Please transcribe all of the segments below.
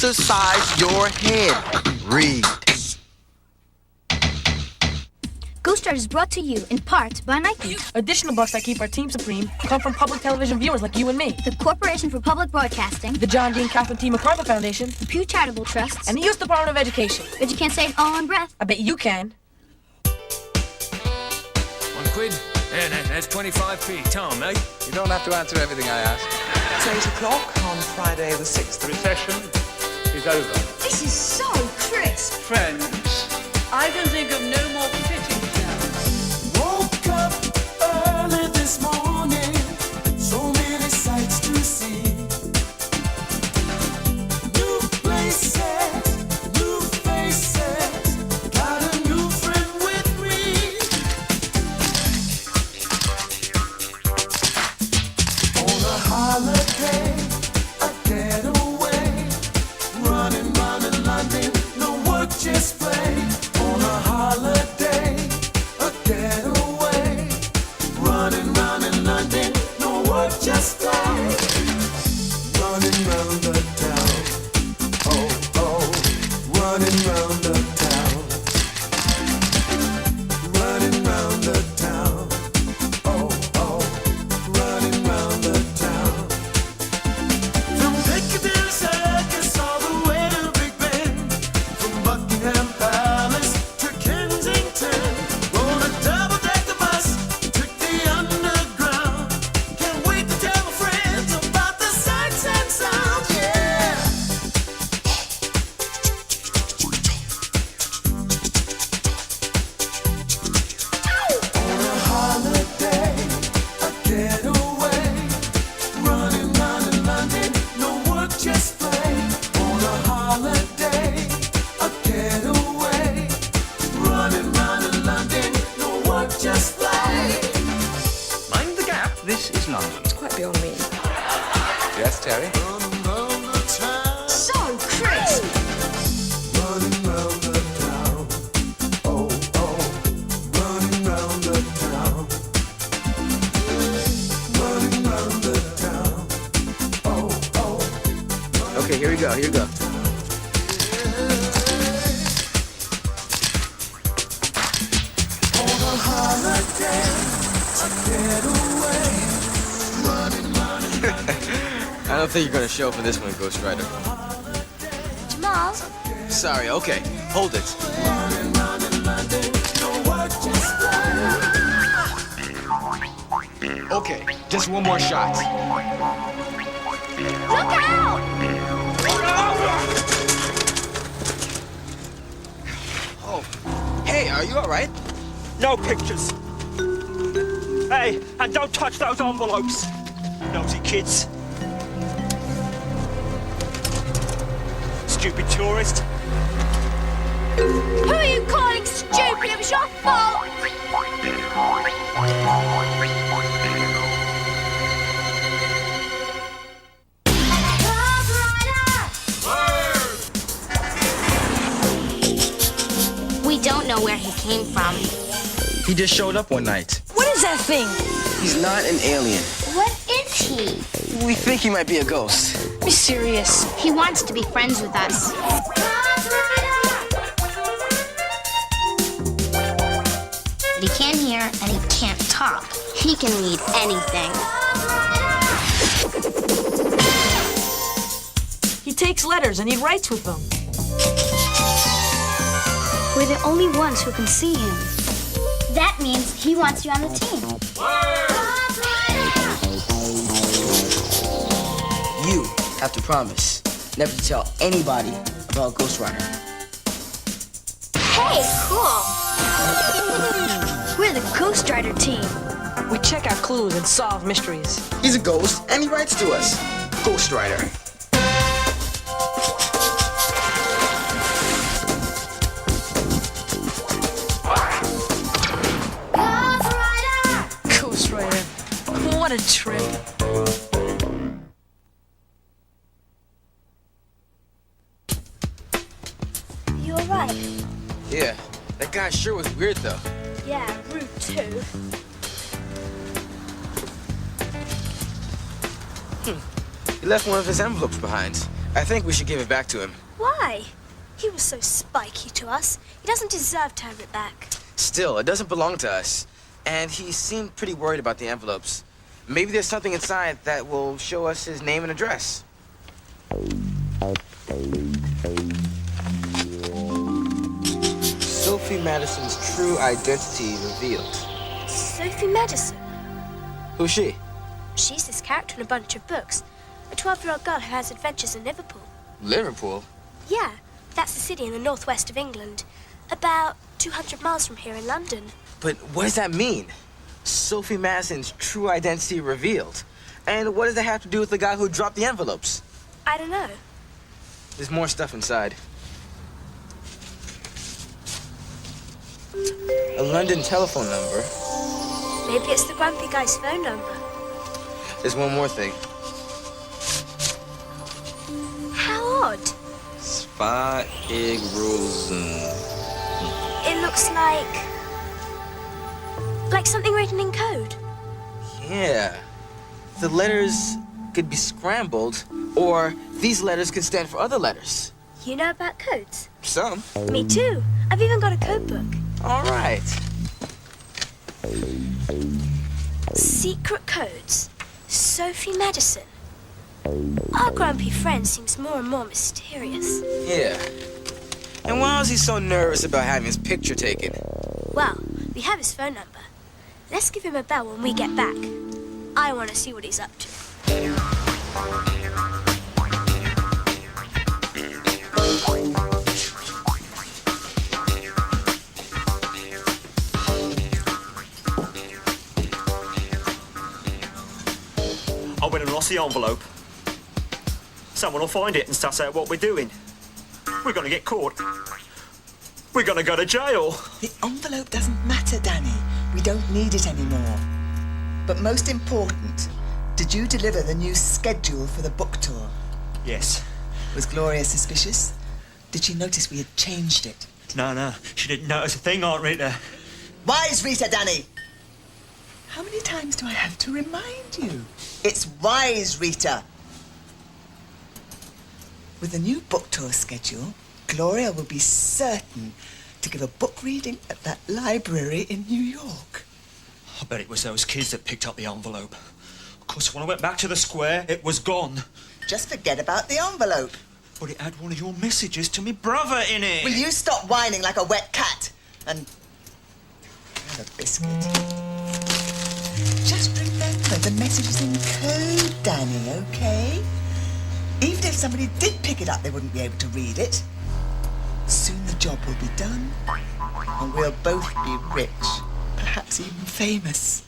exercise your head. Read. Ghost Rider is brought to you in part by Nike, Additional bucks that keep our team supreme come from public television viewers like you and me. the Corporation for Public Broadcasting, The John Dean Catherine T. MacArthur Foundation, the Pew Charitable Trusts, and the U.S. Department of Education. but you can't say it all in breath. I bet you can. £1. Yeah, that's 25p. Tom, eh? You don't have to answer everything I ask. It's 8 o'clock on Friday the 6th. The recession is over. This is so crisp. Friends, I can think of no more fitting sound. Woke up early this morning, so many sights to see. New places, new faces, got a new friend with me. On a holiday, a getaway, running London, no work, just play. On a holiday, a getaway, running London, no work, just play. Running round the town, running round the town, running round the town, running round the town. From Piccadilly Circus all the way to Big Ben, from Buckingham Palace to Kensington, rode a double-decker bus, took the underground. Can't wait to tell my friends about the sights and sounds, yeah. On a holiday, a getaway, running London, no work, just play. On a holiday, a getaway, running London, no work, just play. mind the gap. This is London. It's quite beyond me. Yes, Terry? Running round the town, So crisp. running round the town, running round the town, running round the town, Okay, here we go, here we go. on a holiday, a getaway, running I don't think you're gonna show up for this one, Ghost Rider. Jamal, Sorry, okay. Hold it. no work, just play. Okay, just one more shot. look out! Oh, hey, are you alright? No pictures. Hey, and don't touch those envelopes. Nosy kids. Stupid tourist. Who are you calling stupid? It was your fault. We don't know where he came from. He just showed up one night. What is that thing? He's not an alien. What is he? We think he might be a ghost. Be serious. He wants to be friends with us. But he can't hear and he can't talk. He can read anything. He takes letters and he writes with them. We're the only ones who can see him. That means he wants you on the team. You have to promise never to tell anybody about Ghost Rider. Hey, cool. We're the Ghost Rider team. We check out clues and solve mysteries. He's a ghost, and he writes to us. Ghost Rider. Ghost Rider. What a trip. You alright? Yeah, that guy sure was weird, though. Yeah, rude too. He left one of his envelopes behind. I think we should give it back to him. Why? He was so spiky to us. He doesn't deserve to have it back. Still, it doesn't belong to us. And he seemed pretty worried about the envelopes. Maybe there's something inside that will show us his name and address. Sophie Madison's true identity revealed. Sophie Madison? Who's she? She's this character in a bunch of books. A 12-year-old girl who has adventures in Liverpool. Liverpool? Yeah, that's a city in the northwest of England. About 200 miles from here in London. But what does that mean? Sophie Madison's true identity revealed. And what does that have to do with the guy who dropped the envelopes? I don't know. There's more stuff inside. A London telephone number. Maybe it's the grumpy guy's phone number. There's one more thing. How odd. Spa Egg Rosen. It looks like something written in code. Yeah. The letters could be scrambled, or these letters could stand for other letters. You know about codes? Some. Me too. I've even got a code book. All right. Secret codes. Sophie Madison. Our grumpy friend seems more and more mysterious. Yeah. And why is he so nervous about having his picture taken? Well, we have his phone number. Let's give him a bell when we get back. I want to see what he's up to. I went and lost the envelope. Someone will find it and suss out what we're doing. We're gonna get caught. We're gonna go to jail. The envelope doesn't matter, Danny. We don't need it anymore. But most important, did you deliver the new schedule for the book tour? Yes. Was Gloria suspicious? Did she notice we had changed it? No. She didn't notice a thing, Aunt Rita. Wise Rita, Danny! How many times do I have to remind you? It's wise Rita. With the new book tour schedule, Gloria will be certain to give a book reading at that library in New York. I bet it was those kids that picked up the envelope. Of course, when I went back to the square, it was gone. Just forget about the envelope. But it had one of your messages to me brother in it. Will you stop whining like a wet cat and have a biscuit? Just remember the message is in code, Danny, okay? Even if somebody did pick it up, they wouldn't be able to read it. Soon the job will be done, and we'll both be rich, perhaps even famous.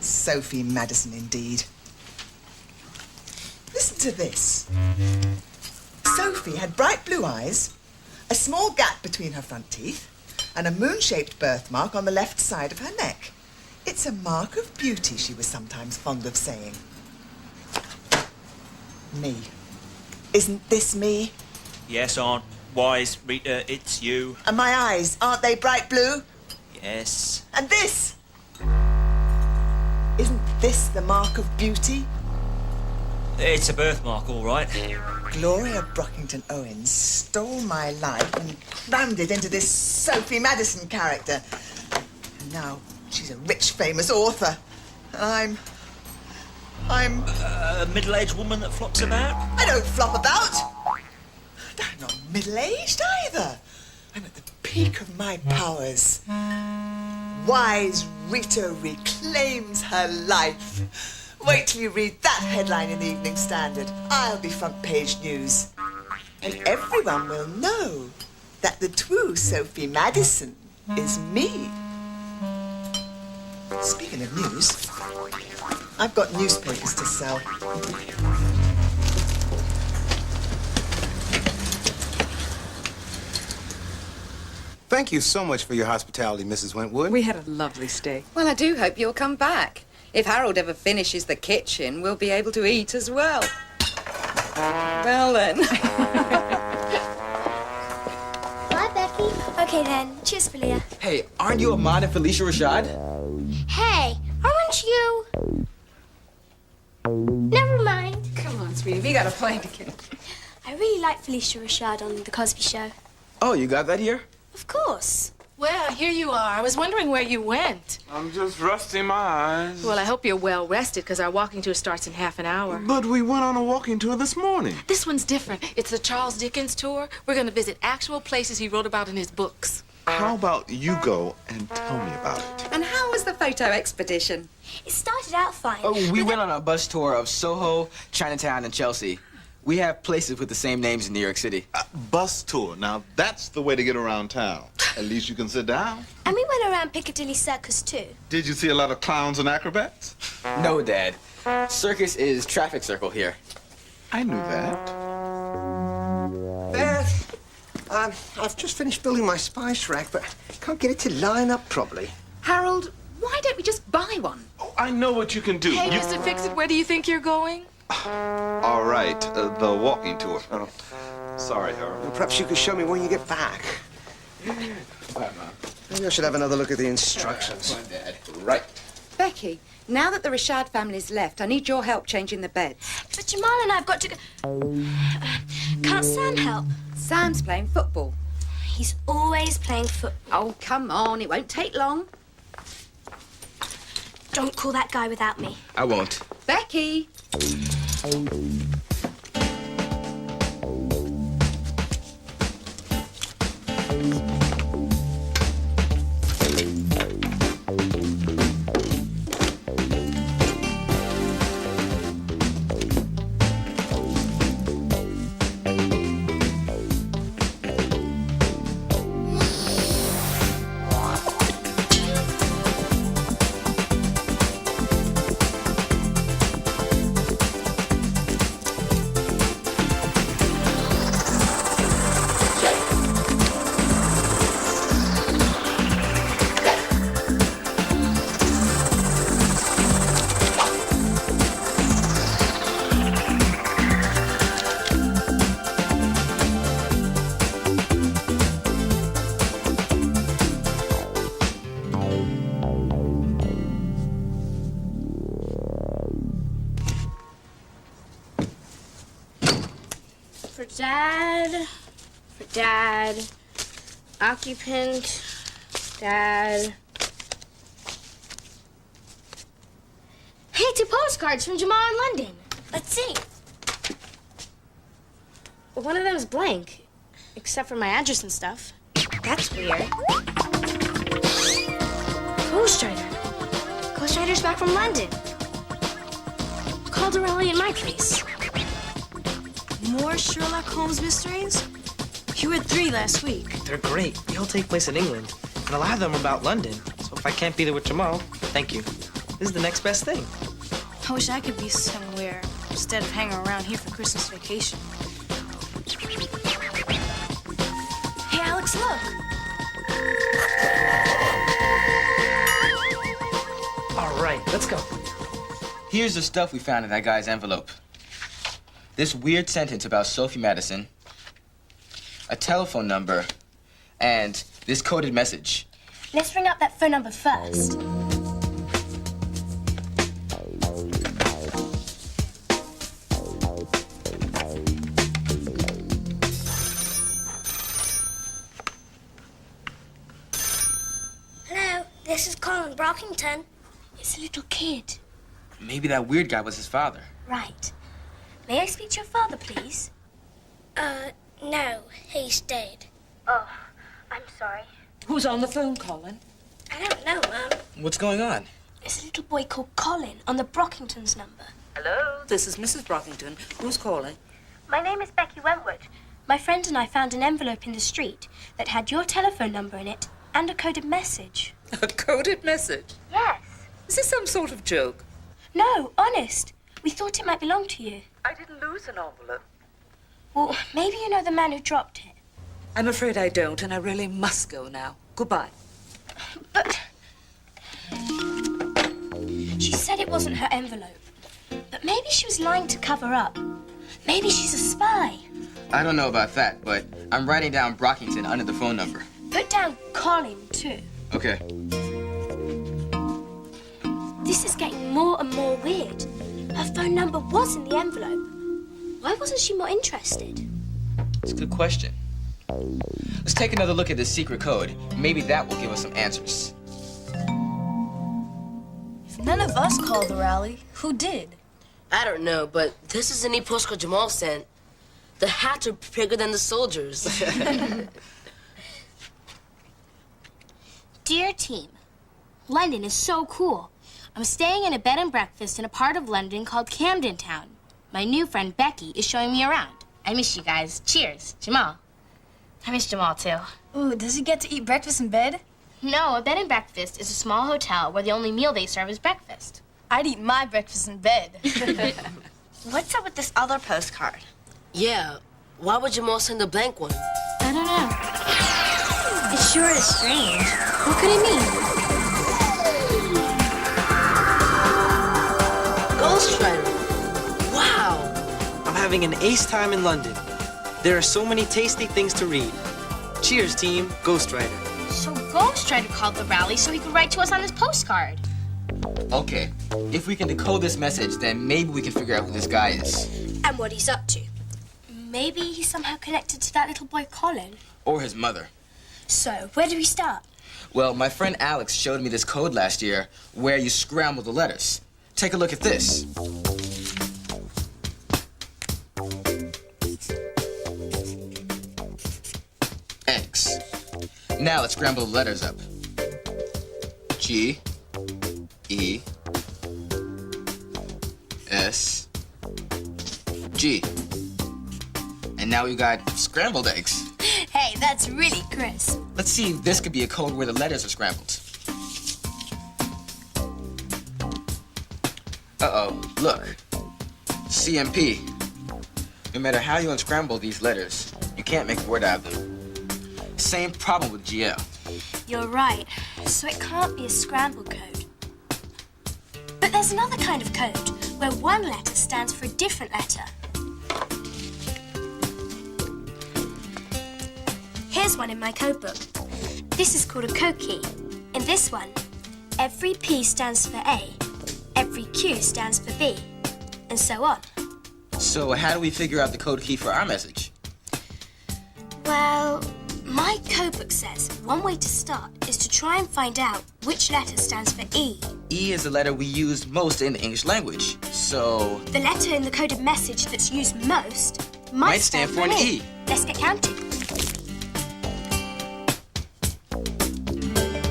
Sophie Madison, indeed. Listen to this. Sophie had bright blue eyes, a small gap between her front teeth, and a moon-shaped birthmark on the left side of her neck. It's a mark of beauty, she was sometimes fond of saying. Me. Isn't this me? Yes, Aunt Wise Rita, it's you. And my eyes, aren't they bright blue? Yes. And this? Isn't this the mark of beauty? It's a birthmark, all right. Gloria Brockington Owens stole my life and crammed it into this Sophie Madison character. And now she's a rich, famous author. And I'm... A middle-aged woman that flops about? I don't flop about. I'm not middle-aged either. I'm at the peak of my powers. Wise Rita reclaims her life. Wait till you read that headline in the Evening Standard. I'll be front page news. And everyone will know that the true Sophie Madison is me. Speaking of news, I've got newspapers to sell. Thank you so much for your hospitality, Mrs. Wentwood. We had a lovely stay. Well, I do hope you'll come back. If Harold ever finishes the kitchen, we'll be able to eat as well. Well, then. Bye, Becky. Okay then. Cheers, Philia. Hey, aren't you Ahmad and Felicia Rashad? Hey, aren't you? Never mind. Come on, sweetie, we got a plane to catch. I really like Felicia Rashad on The Cosby Show. Oh, you got that here? Of course. Well, here you are. I was wondering where you went. I'm just resting my eyes. Well, I hope you're well rested, because our walking tour starts in half an hour. But we went on a walking tour this morning. This one's different. It's the Charles Dickens tour. We're going to visit actual places he wrote about in his books. How about you go and tell me about it? And how was the photo expedition? It started out fine. Oh, we went on a bus tour of Soho, Chinatown, and Chelsea. We have places with the same names in New York City. Bus tour. Now, that's the way to get around town. At least you can sit down. And we went around Piccadilly Circus, too. Did you see a lot of clowns and acrobats? No, Dad. Circus is traffic circle here. I knew that. Beth, I've just finished building my spice rack, but can't get it to line up properly. Harold, why don't we just buy one? Oh, I know what you can do. Hey, Mr. Fix-It, where do you think you're going? All right, the walking tour. Oh, sorry, Harold. Well, perhaps you could show me when you get back. Bye, Mom. Maybe I should have another look at the instructions. Bye, Dad. Right. Becky, now that the Rashad family's left, I need your help changing the beds. But Jamal and I have got to go... Can't Sam help? Sam's playing football. He's always playing football. Oh, come on, it won't take long. Don't call that guy without me. I won't. Becky! For Dad, occupant, Dad. Hey, 2 postcards from Jamal in London. Let's see. One of them's blank, except for my address and stuff. That's weird. Ghostwriter. Ghostwriter's back from London. Called Aurelia in my place. More Sherlock Holmes mysteries? You read 3 last week. They're great. They all take place in England. And a lot of them are about London. So if I can't be there with Jamal, thank you. This is the next best thing. I wish I could be somewhere instead of hanging around here for Christmas vacation. Hey, Alex, look. All right, let's go. Here's the stuff we found in that guy's envelope. This weird sentence about Sophie Madison, a telephone number, and this coded message. Let's ring up that phone number first. Hello, this is Colin Brockington. It's a little kid. Maybe that weird guy was his father. Right. May I speak to your father, please? No, he's dead. Oh, I'm sorry. Who's on the phone, Colin? I don't know, Mum. What's going on? It's a little boy called Colin on the Brockingtons' number. Hello, this is Mrs. Brockington. Who's calling? My name is Becky Wentwood. My friend and I found an envelope in the street that had your telephone number in it and a coded message. A coded message? Yes. Is this some sort of joke? No, honest. We thought it might belong to you. I didn't lose an envelope. Well, maybe you know the man who dropped it. I'm afraid I don't, and I really must go now. Goodbye. But... She said it wasn't her envelope. But maybe she was lying to cover up. Maybe she's a spy. I don't know about that, but I'm writing down Brockington under the phone number. Put down Colin, too. Okay. This is getting more and more weird. Her phone number was in the envelope. Why wasn't she more interested? It's a good question. Let's take another look at this secret code. Maybe that will give us some answers. If none of us called the rally, who did? I don't know, but this is a neat postcard Jamal sent. The hats are bigger than the soldiers. Dear team, London is so cool. I'm staying in a bed and breakfast in a part of London called Camden Town. My new friend Becky is showing me around. I miss you guys. Cheers, Jamal. I miss Jamal too. Ooh, does he get to eat breakfast in bed? No, a bed and breakfast is a small hotel where the only meal they serve is breakfast. I'd eat my breakfast in bed. What's up with this other postcard? Yeah, why would Jamal send a blank one? I don't know. It sure is strange. What could it mean? Ghostwriter. Wow. I'm having an ace time in London. There are so many tasty things to read. Cheers, team. Ghostwriter. So Ghostwriter called the rally so he could write to us on his postcard. Okay, if we can decode this message, then maybe we can figure out who this guy is. And what he's up to. Maybe he's somehow connected to that little boy Colin. Or his mother. So, where do we start? Well, my friend Alex showed me this code last year where you scramble the letters. Take a look at this. X. Now let's scramble the letters up. G, E, S, G. And now we've got scrambled eggs. Hey, that's really crisp. Let's see if this could be a code where the letters are scrambled. Uh-oh, look. CMP. No matter how you unscramble these letters, you can't make a word out of them. Same problem with GL. You're right. So it can't be a scrambled code. But there's another kind of code where one letter stands for a different letter. Here's one in my code book. This is called a code key. In this one, every P stands for A, every Q stands for B, and so on. So how do we figure out the code key for our message? Well, my code book says one way to start is to try and find out which letter stands for E. E is the letter we use most in the English language. So the letter in the coded message that's used most might stand for an E. Let's get counting.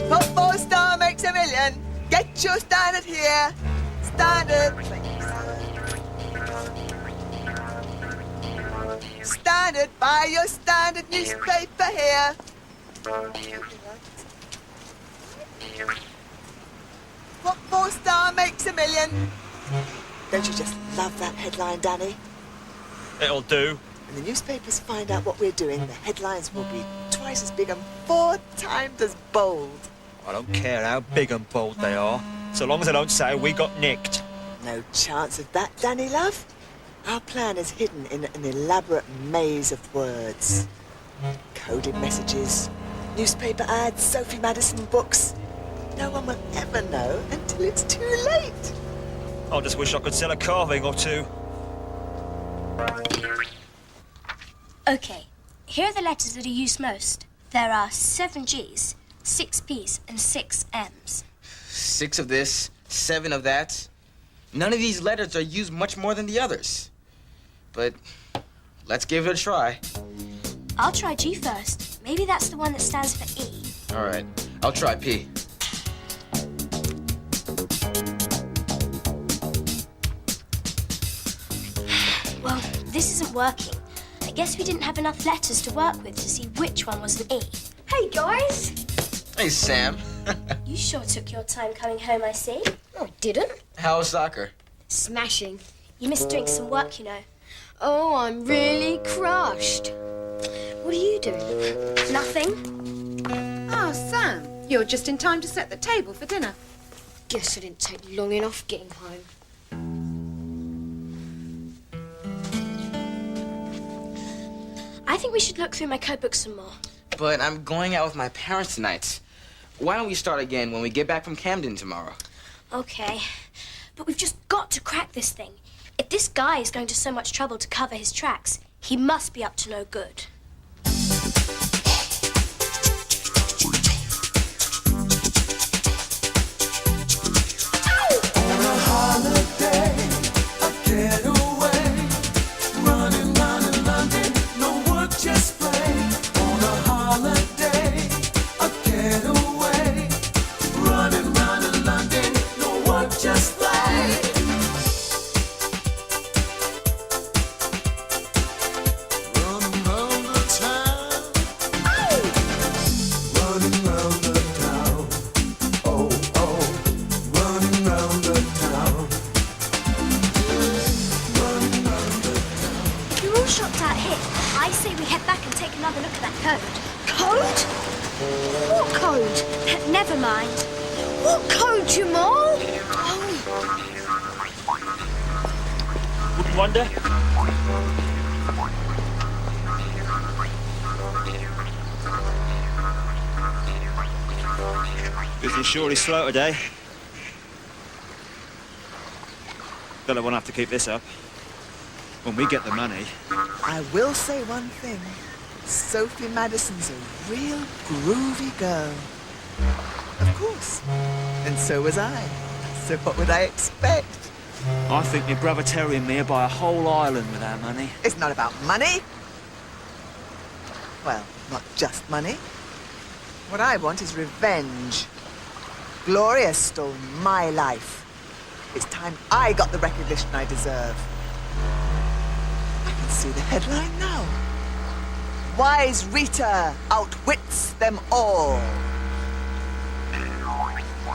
What 4-star makes a million? Get your standard here. Standard. Standard, buy your standard newspaper here. What 4-star makes a million? Don't you just love that headline, Danny? It'll do. When the newspapers find out what we're doing, the headlines will be twice as big and 4 times as bold. I don't care how big and bold they are, so long as I don't say we got nicked. No chance of that, Danny, love. Our plan is hidden in an elaborate maze of words. Coded messages, newspaper ads, Sophie Madison books. No one will ever know until it's too late. I just wish I could sell a carving or two. Okay, here are the letters that are used most. There are 7 G's, 6 P's, and 6 M's. 6 of this, 7 of that. None of these letters are used much more than the others. But let's give it a try. I'll try G first. Maybe that's the one that stands for E. All right, I'll try P. Well, this isn't working. I guess we didn't have enough letters to work with to see which one was an E. Hey, guys! Hey, Sam. You sure took your time coming home, I see. Oh, didn't? How was soccer? Smashing. You missed doing some work, you know. Oh, I'm really crushed. What are you doing? Nothing. Oh, Sam, you're just in time to set the table for dinner. Guess I didn't take long enough getting home. I think we should look through my code book some more. But I'm going out with my parents tonight. Why don't we start again when we get back from Camden tomorrow? Okay. But we've just got to crack this thing. If this guy is going to so much trouble to cover his tracks, he must be up to no good. Never mind. What code, Jamal? Wouldn't wonder. Business sure is slow today. Don't know we'll have to keep this up. When we get the money. I will say one thing. Sophie Madison's a real groovy girl. Of course. And so was I. So what would I expect? I think your brother Terry and me are buy a whole island with our money. It's not about money. Well, not just money. What I want is revenge. Gloria stole my life. It's time I got the recognition I deserve. I can see the headline now. Wise Rita outwits them all.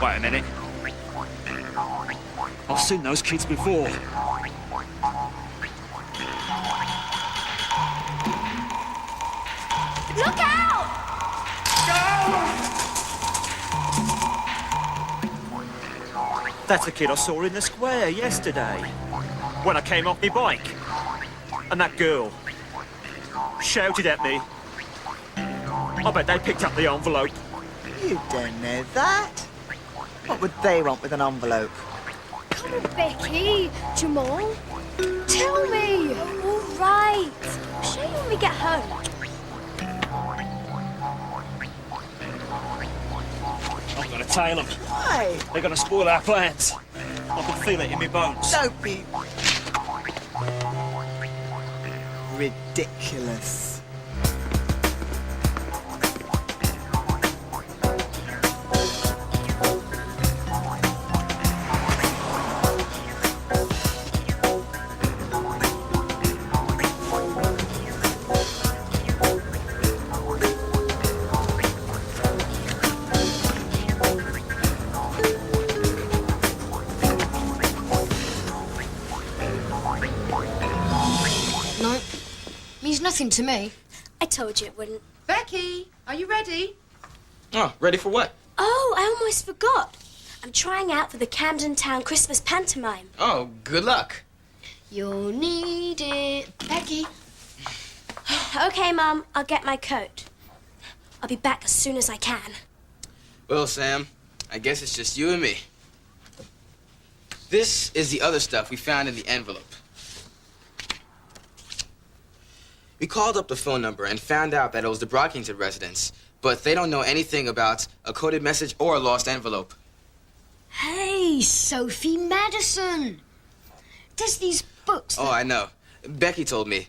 Wait a minute. I've seen those kids before. Look out! That's the kid I saw in the square yesterday. When I came off my bike. And that girl shouted at me. I bet they picked up the envelope. You don't know that. What would they want with an envelope? Come on, Becky. Jamal. Tell me. All right. I'll show you when we get home. I'm gonna tail them. Why? They're gonna spoil our plans. I can feel it in my bones. Don't be ridiculous. Nothing to me. I told you it wouldn't. Becky, are you ready? Oh, ready for what? Oh, I almost forgot. I'm trying out for the Camden Town Christmas pantomime. Oh, good luck. You'll need it. Becky. Okay, Mum, I'll get my coat. I'll be back as soon as I can. Well, Sam, I guess it's just you and me. This is the other stuff we found in the envelope. We called up the phone number and found out that it was the Brockington residence, but they don't know anything about a coded message or a lost envelope. Hey, Sophie Madison. There's these books. Oh, I know. Becky told me.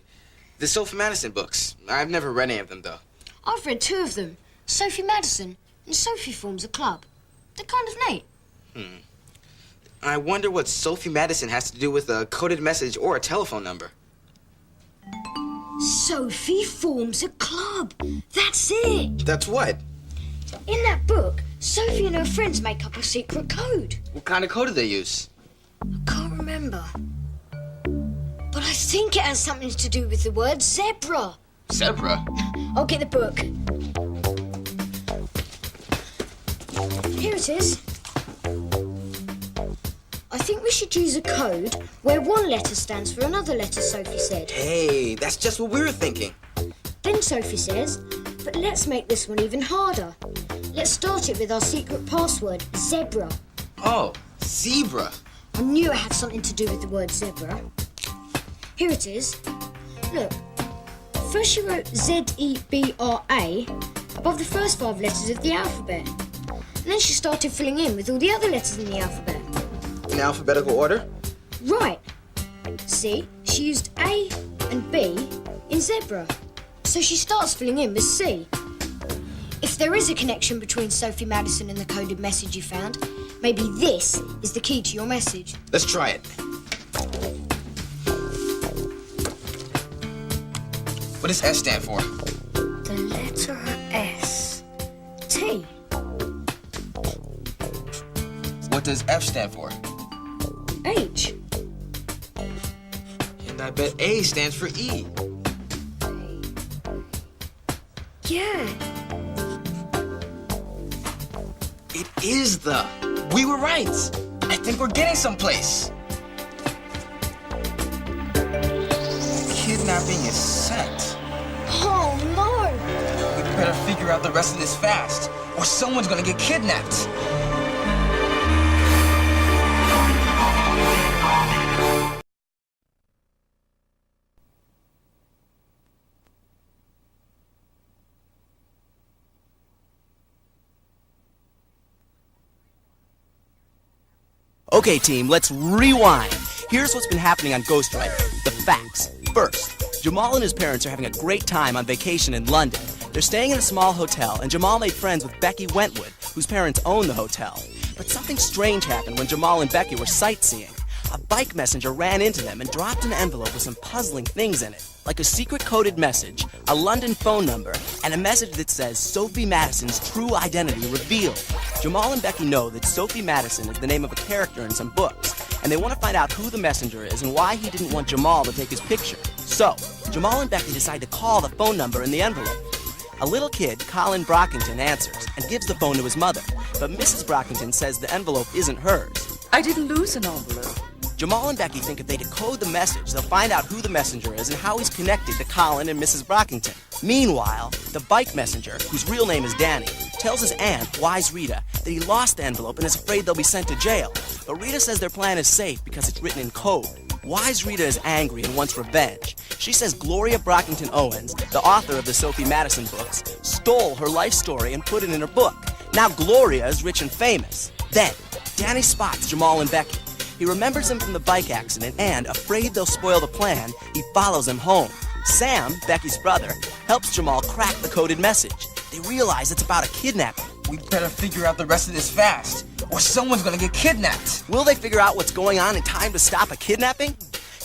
The Sophie Madison books. I've never read any of them, though. I've read 2 of them. Sophie Madison and Sophie Forms a Club. They're kind of neat. I wonder what Sophie Madison has to do with a coded message or a telephone number. Sophie Forms a Club. That's it. That's what? In that book, Sophie and her friends make up a secret code. What kind of code do they use? I can't remember. But I think it has something to do with the word zebra. Zebra? I'll get the book. Here it is. I think we should use a code where one letter stands for another letter, Sophie said. Hey, that's just what we were thinking. Then Sophie says, but let's make this one even harder. Let's start it with our secret password, zebra. Oh, zebra. I knew it had something to do with the word zebra. Here it is. Look. First she wrote Z-E-B-R-A above the first 5 letters of the alphabet. And then she started filling in with all the other letters in the alphabet. In alphabetical order? Right. See, she used A and B in zebra. So she starts filling in with C. If there is a connection between Sophie Madison and the coded message you found, maybe this is the key to your message. Let's try it. What does S stand for? The letter S. T. What does F stand for? H. And I bet A stands for E. Yeah. It is the. We were right. I think we're getting someplace. Kidnapping is set. Oh, no! We better figure out the rest of this fast, or someone's gonna get kidnapped. Okay, team, let's rewind. Here's what's been happening on Ghost Rider. The facts. First, Jamal and his parents are having a great time on vacation in London. They're staying in a small hotel, and Jamal made friends with Becky Wentwood, whose parents own the hotel. But something strange happened when Jamal and Becky were sightseeing. A bike messenger ran into them and dropped an envelope with some puzzling things in it, like a secret coded message, a London phone number, and a message that says Sophie Madison's true identity revealed. Jamal and Becky know that Sophie Madison is the name of a character in some books, and they want to find out who the messenger is and why he didn't want Jamal to take his picture. So, Jamal and Becky decide to call the phone number in the envelope. A little kid, Colin Brockington, answers and gives the phone to his mother, but Mrs. Brockington says the envelope isn't hers. I didn't lose an envelope. Jamal and Becky think if they decode the message, they'll find out who the messenger is and how he's connected to Colin and Mrs. Brockington. Meanwhile, the bike messenger, whose real name is Danny, tells his aunt, Wise Rita, that he lost the envelope and is afraid they'll be sent to jail. But Rita says their plan is safe because it's written in code. Wise Rita is angry and wants revenge. She says Gloria Brockington Owens, the author of the Sophie Madison books, stole her life story and put it in her book. Now Gloria is rich and famous. Then, Danny spots Jamal and Becky. He remembers him from the bike accident and, afraid they'll spoil the plan, he follows him home. Sam, Becky's brother, helps Jamal crack the coded message. They realize it's about a kidnapping. We better figure out the rest of this fast, or someone's gonna get kidnapped. Will they figure out what's going on in time to stop a kidnapping?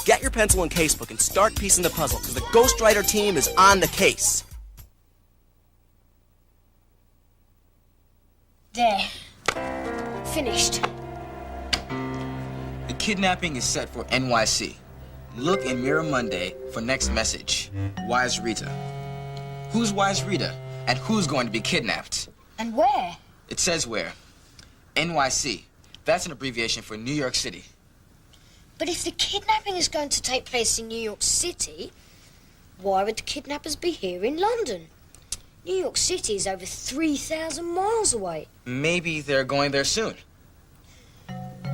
Get your pencil and casebook and start piecing the puzzle, because the Ghost Rider team is on the case. There. Finished. The kidnapping is set for NYC. Look in Mirror Monday for next message. Wise Rita. Who's Wise Rita? And who's going to be kidnapped? And where? It says where. NYC. That's an abbreviation for New York City. But if the kidnapping is going to take place in New York City, why would the kidnappers be here in London? New York City is over 3,000 miles away. Maybe they're going there soon.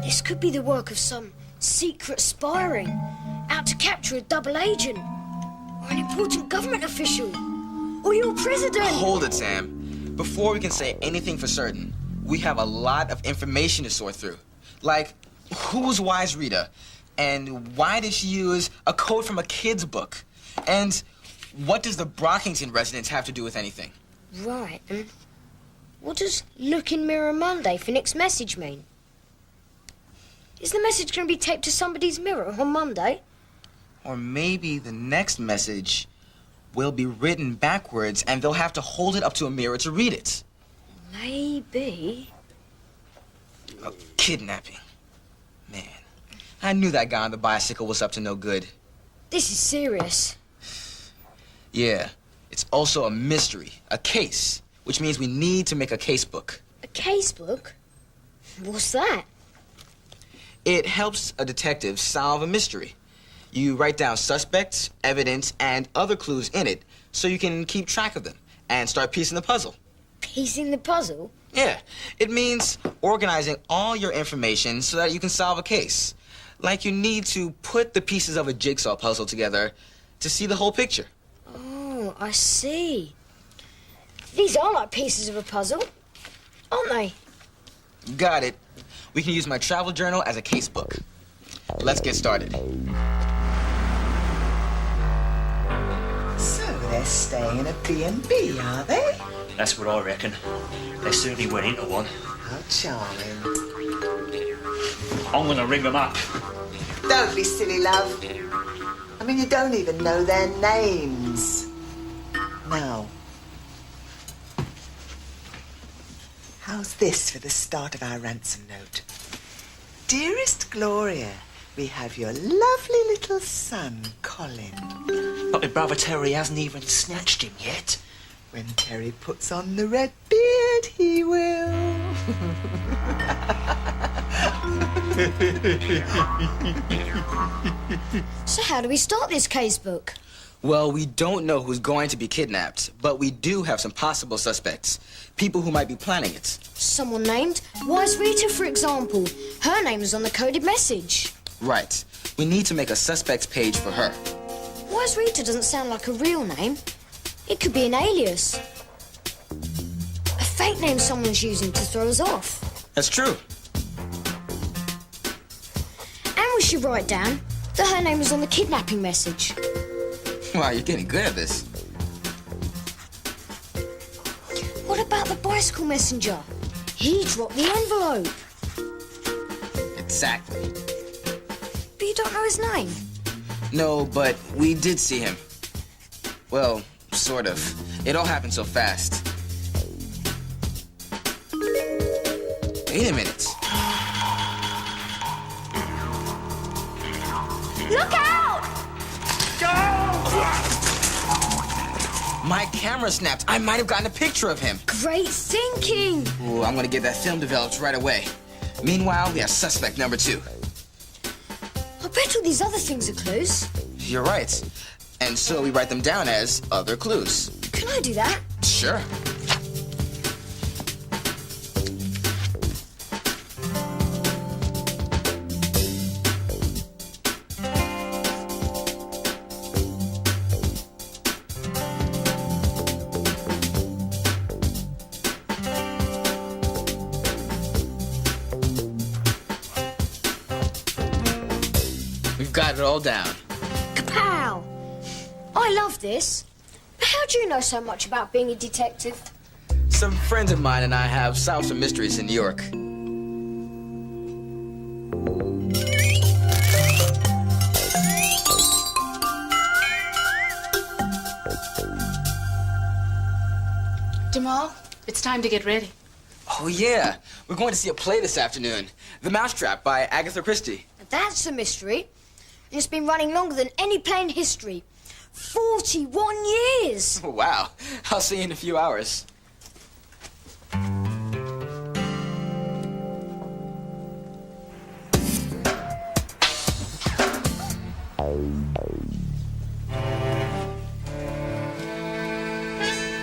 This could be the work of some secret spy ring, out to capture a double agent, or an important government official, or your president. Hold it, Sam. Before we can say anything for certain, we have a lot of information to sort through. Like, who's Wise Rita? And why did she use a code from a kid's book? And what does the Brockington residence have to do with anything? Right, and what does Look in Mirror Monday for next message mean? Is the message going to be taped to somebody's mirror on Monday? Or maybe the next message will be written backwards and they'll have to hold it up to a mirror to read it. Maybe. A kidnapping. Man, I knew that guy on the bicycle was up to no good. This is serious. Yeah, it's also a mystery, a case, which means we need to make a case book. A case book? What's that? It helps a detective solve a mystery. You write down suspects, evidence, and other clues in it so you can keep track of them and start piecing the puzzle. Piecing the puzzle? Yeah, it means organizing all your information so that you can solve a case. Like you need to put the pieces of a jigsaw puzzle together to see the whole picture. Oh, I see. These are like pieces of a puzzle, aren't they? Got it. We can use my travel journal as a case book. Let's get started. So they're staying in a B&B, are they? That's what I reckon. They certainly went into one. How charming. I'm gonna ring them up. Don't be silly, love. I mean, you don't even know their names. Now, how's this for the start of our ransom note? Dearest Gloria, we have your lovely little son, Colin. But my brother Terry hasn't even snatched him yet. When Terry puts on the red beard, he will. So how do we start this case book? Well, we don't know who's going to be kidnapped, but we do have some possible suspects. People who might be planning it. Someone named Wise Rita, for example. Her name is on the coded message. Right. We need to make a suspects page for her. Wise Rita doesn't sound like a real name. It could be an alias. A fake name someone's using to throw us off. That's true. And we should write down that her name is on the kidnapping message. Wow, you're getting good at this. What about the bicycle messenger? He dropped the envelope. Exactly. But you don't know his name. No, but we did see him. Well, sort of. It all happened so fast. Wait a minute. Look out! My camera snapped. I might have gotten a picture of him. Great thinking. Ooh, I'm gonna get that film developed right away. Meanwhile, we have suspect number 2. I bet all these other things are clues. You're right. And so we write them down as other clues. Can I do that? Sure. We've got it all down. Kapow! I love this. But how do you know so much about being a detective? Some friends of mine and I have solved some mysteries in New York. Jamal, it's time to get ready. Oh, yeah. We're going to see a play this afternoon. The Mousetrap by Agatha Christie. That's a mystery. And it's been running longer than any play in history. 41 years! Wow. I'll see you in a few hours.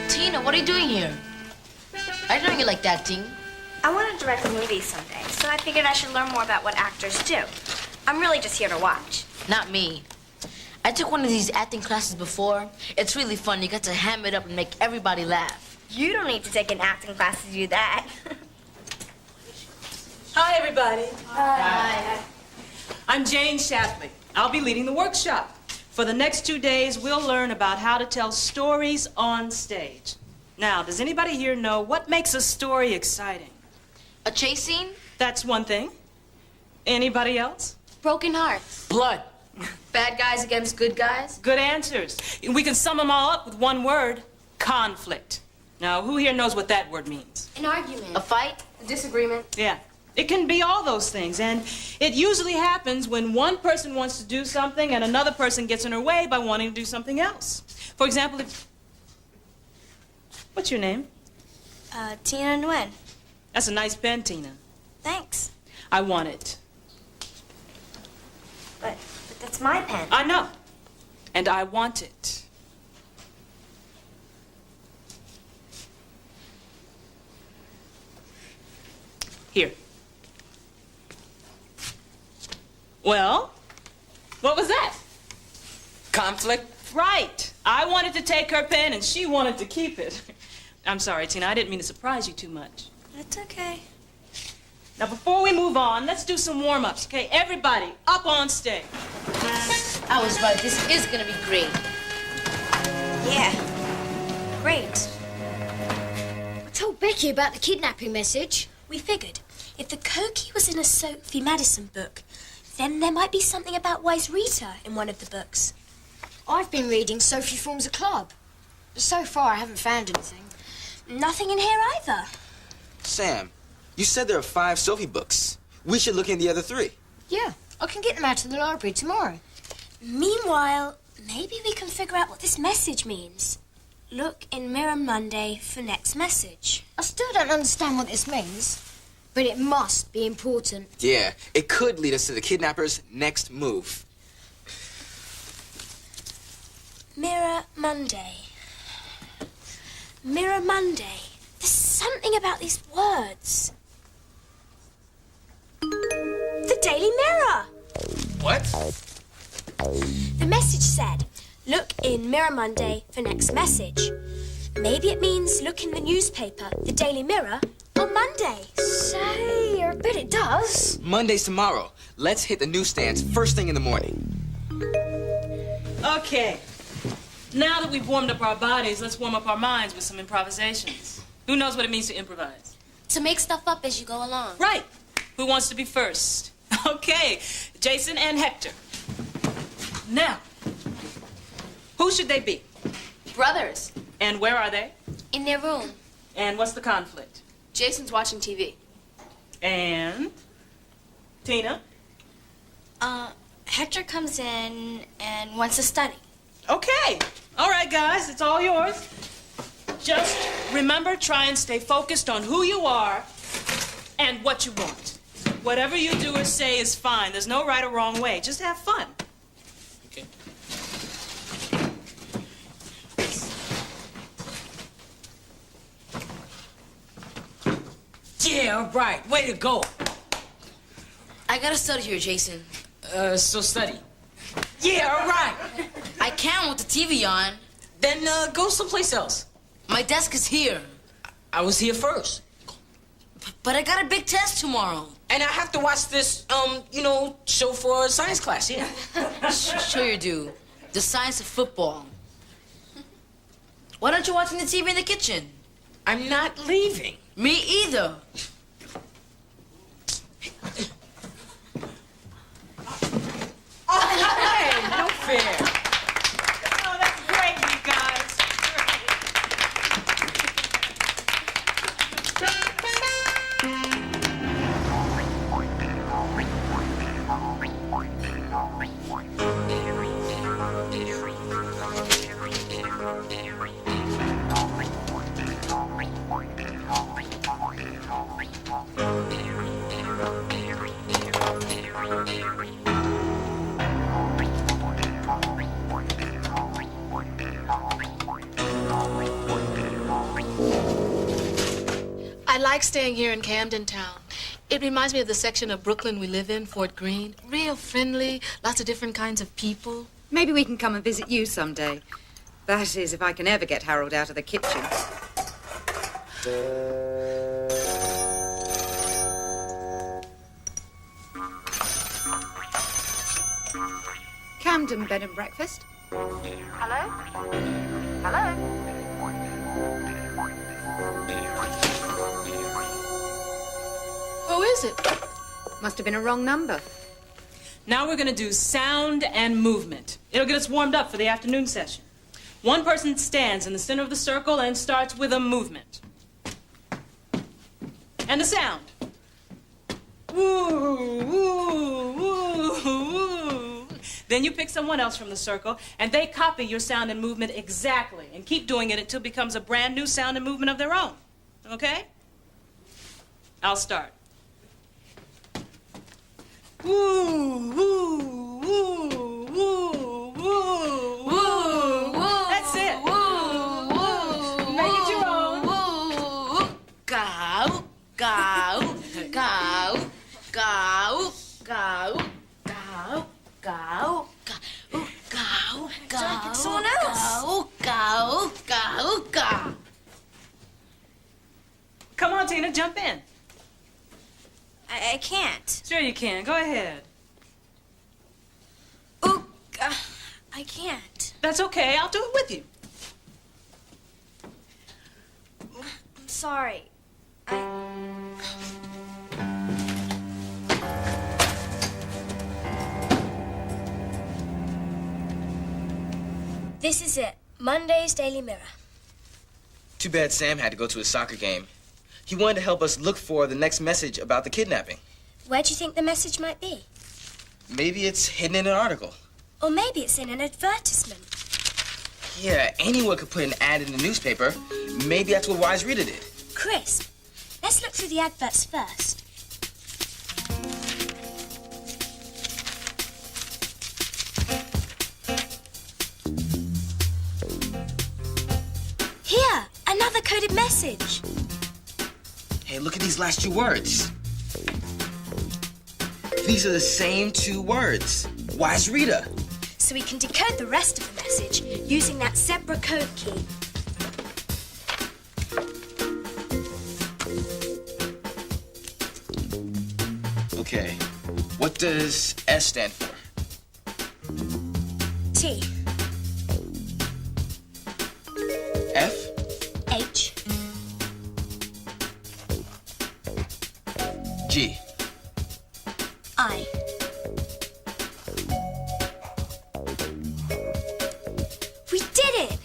Tina, what are you doing here? I know you like acting. I want to direct a movie someday, so I figured I should learn more about what actors do. I'm really just here to watch. Not me. I took one of these acting classes before. It's really fun. You get to ham it up and make everybody laugh. You don't need to take an acting class to do that. Hi, everybody. Hi. I'm Jane Shapley. I'll be leading the workshop. For the next 2 days, we'll learn about how to tell stories on stage. Now, does anybody here know what makes a story exciting? A chase scene? That's one thing. Anybody else? Broken hearts. Blood. Bad guys against good guys. Good answers. We can sum them all up with one word: conflict. Now, who here knows what that word means? An argument. A fight? A disagreement. Yeah. It can be all those things, and it usually happens when one person wants to do something and another person gets in her way by wanting to do something else. For example, if... What's your name? Tina Nguyen. That's a nice pen, Tina. Thanks. I want it. But that's my pen. I know. And I want it. Here. Well, what was that? Conflict? Right. I wanted to take her pen and she wanted to keep it. I'm sorry, Tina. I didn't mean to surprise you too much. That's okay. Now, before we move on, let's do some warm-ups, okay? Everybody, up on stage. I was right. This is gonna be great. Yeah. Great. I told Becky about the kidnapping message. We figured if the Koki was in a Sophie Madison book, then there might be something about Wise Rita in one of the books. I've been reading Sophie Forms a Club. But so far, I haven't found anything. Nothing in here either. Sam, you said there are 5 Sophie books. We should look in the other 3. Yeah, I can get them out to the library tomorrow. Meanwhile, maybe we can figure out what this message means. Look in Mirror Monday for next message. I still don't understand what this means, but it must be important. Yeah, it could lead us to the kidnapper's next move. Mirror Monday. Mirror Monday. There's something about these words. The Daily Mirror. What? The message said, look in Mirror Monday for next message. Maybe it means look in the newspaper, the Daily Mirror, on Monday. Say, I bet it does. Monday's tomorrow. Let's hit the newsstands first thing in the morning. Okay. Now that we've warmed up our bodies, let's warm up our minds with some improvisations. Who knows what it means to improvise? To make stuff up as you go along. Right. Who wants to be first? Okay. Jason and Hector. Now, who should they be? Brothers. And where are they? In their room. And what's the conflict? Jason's watching TV. And? Tina? Hector comes in and wants to study. Okay. All right, guys, it's all yours. Just remember, try and stay focused on who you are and what you want. Whatever you do or say is fine. There's no right or wrong way. Just have fun. Okay. Yeah, all right. Way to go. I gotta study here, Jason. So study. Yeah, all right. I can with the TV on. Then go someplace else. My desk is here. I was here first. But I got a big test tomorrow. And I have to watch this, show for science class, yeah. Sure you do. The science of football. Why don't you watch the TV in the kitchen? I'm not leaving. Me either. Hey, no fair. Oh, that's great, you guys. I like staying here in Camden Town. It reminds me of the section of Brooklyn we live in, Fort Greene. Real friendly, lots of different kinds of people. Maybe we can come and visit you someday. That is, if I can ever get Harold out of the kitchen. Camden Bed and Breakfast. Hello? Hello? Who is it? Must have been a wrong number. Now we're going to do sound and movement. It'll get us warmed up for the afternoon session. One person stands in the center of the circle and starts with a movement. And a sound. Woo, woo, woo, woo. Then you pick someone else from the circle, and they copy your sound and movement exactly, and keep doing it until it becomes a brand new sound and movement of their own. Okay? I'll start. Woo, woo, woo, woo, woo, woo. That's it. Make it your own. Go, go. Go, go, go, go, go, go, go, go. It's someone else. Go, go, go, go. Come on, Tina, jump in. I can't. Sure you can. Go ahead. I can't. That's okay. I'll do it with you. I'm sorry. This is it. Monday's Daily Mirror. Too bad Sam had to go to a soccer game. He wanted to help us look for the next message about the kidnapping. Where do you think the message might be? Maybe it's hidden in an article. Or maybe it's in an advertisement. Yeah, anyone could put an ad in the newspaper. Maybe that's what Wise Rita did. Chris, let's look through the adverts first. Here, another coded message. Hey, look at these last two words. These are the same two words. Wise Rita. So we can decode the rest of the message using that zebra code key. Okay, what does S stand for? T. F? H. G. I. We did it!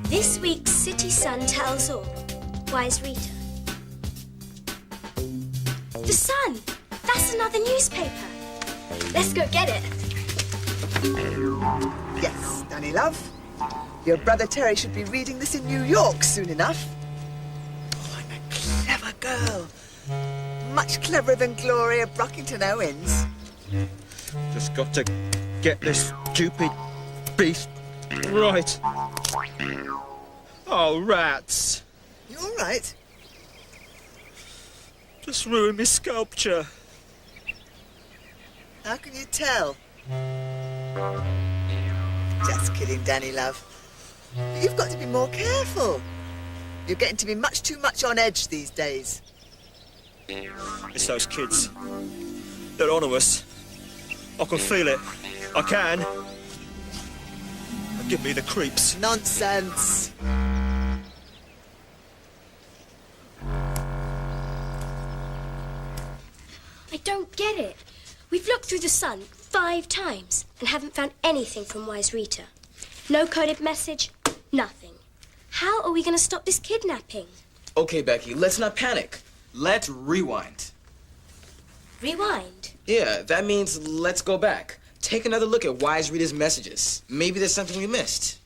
This week's City Sun tells all. Wise Rita. The Sun! That's another newspaper. Let's go get it. Yes, Danny love. Your brother Terry should be reading this in New York soon enough. Oh, I'm a clever girl. Much cleverer than Gloria Brockington Owens. Just got to get this stupid beast right. Oh, rats. You all right? Just ruined my sculpture. How can you tell? Just kidding, Danny love. You've got to be more careful. You're getting to be much too much on edge these days. It's those kids. They're on to us. I can feel it. I can. They give me the creeps. Nonsense. I don't get it. We've looked through the Sun 5 times and haven't found anything from Wise Rita. No coded message, nothing. How are we going to stop this kidnapping? Okay, Becky, let's not panic. Let's rewind. Rewind? Yeah, that means let's go back. Take another look at Wise Rita's messages. Maybe there's something we missed.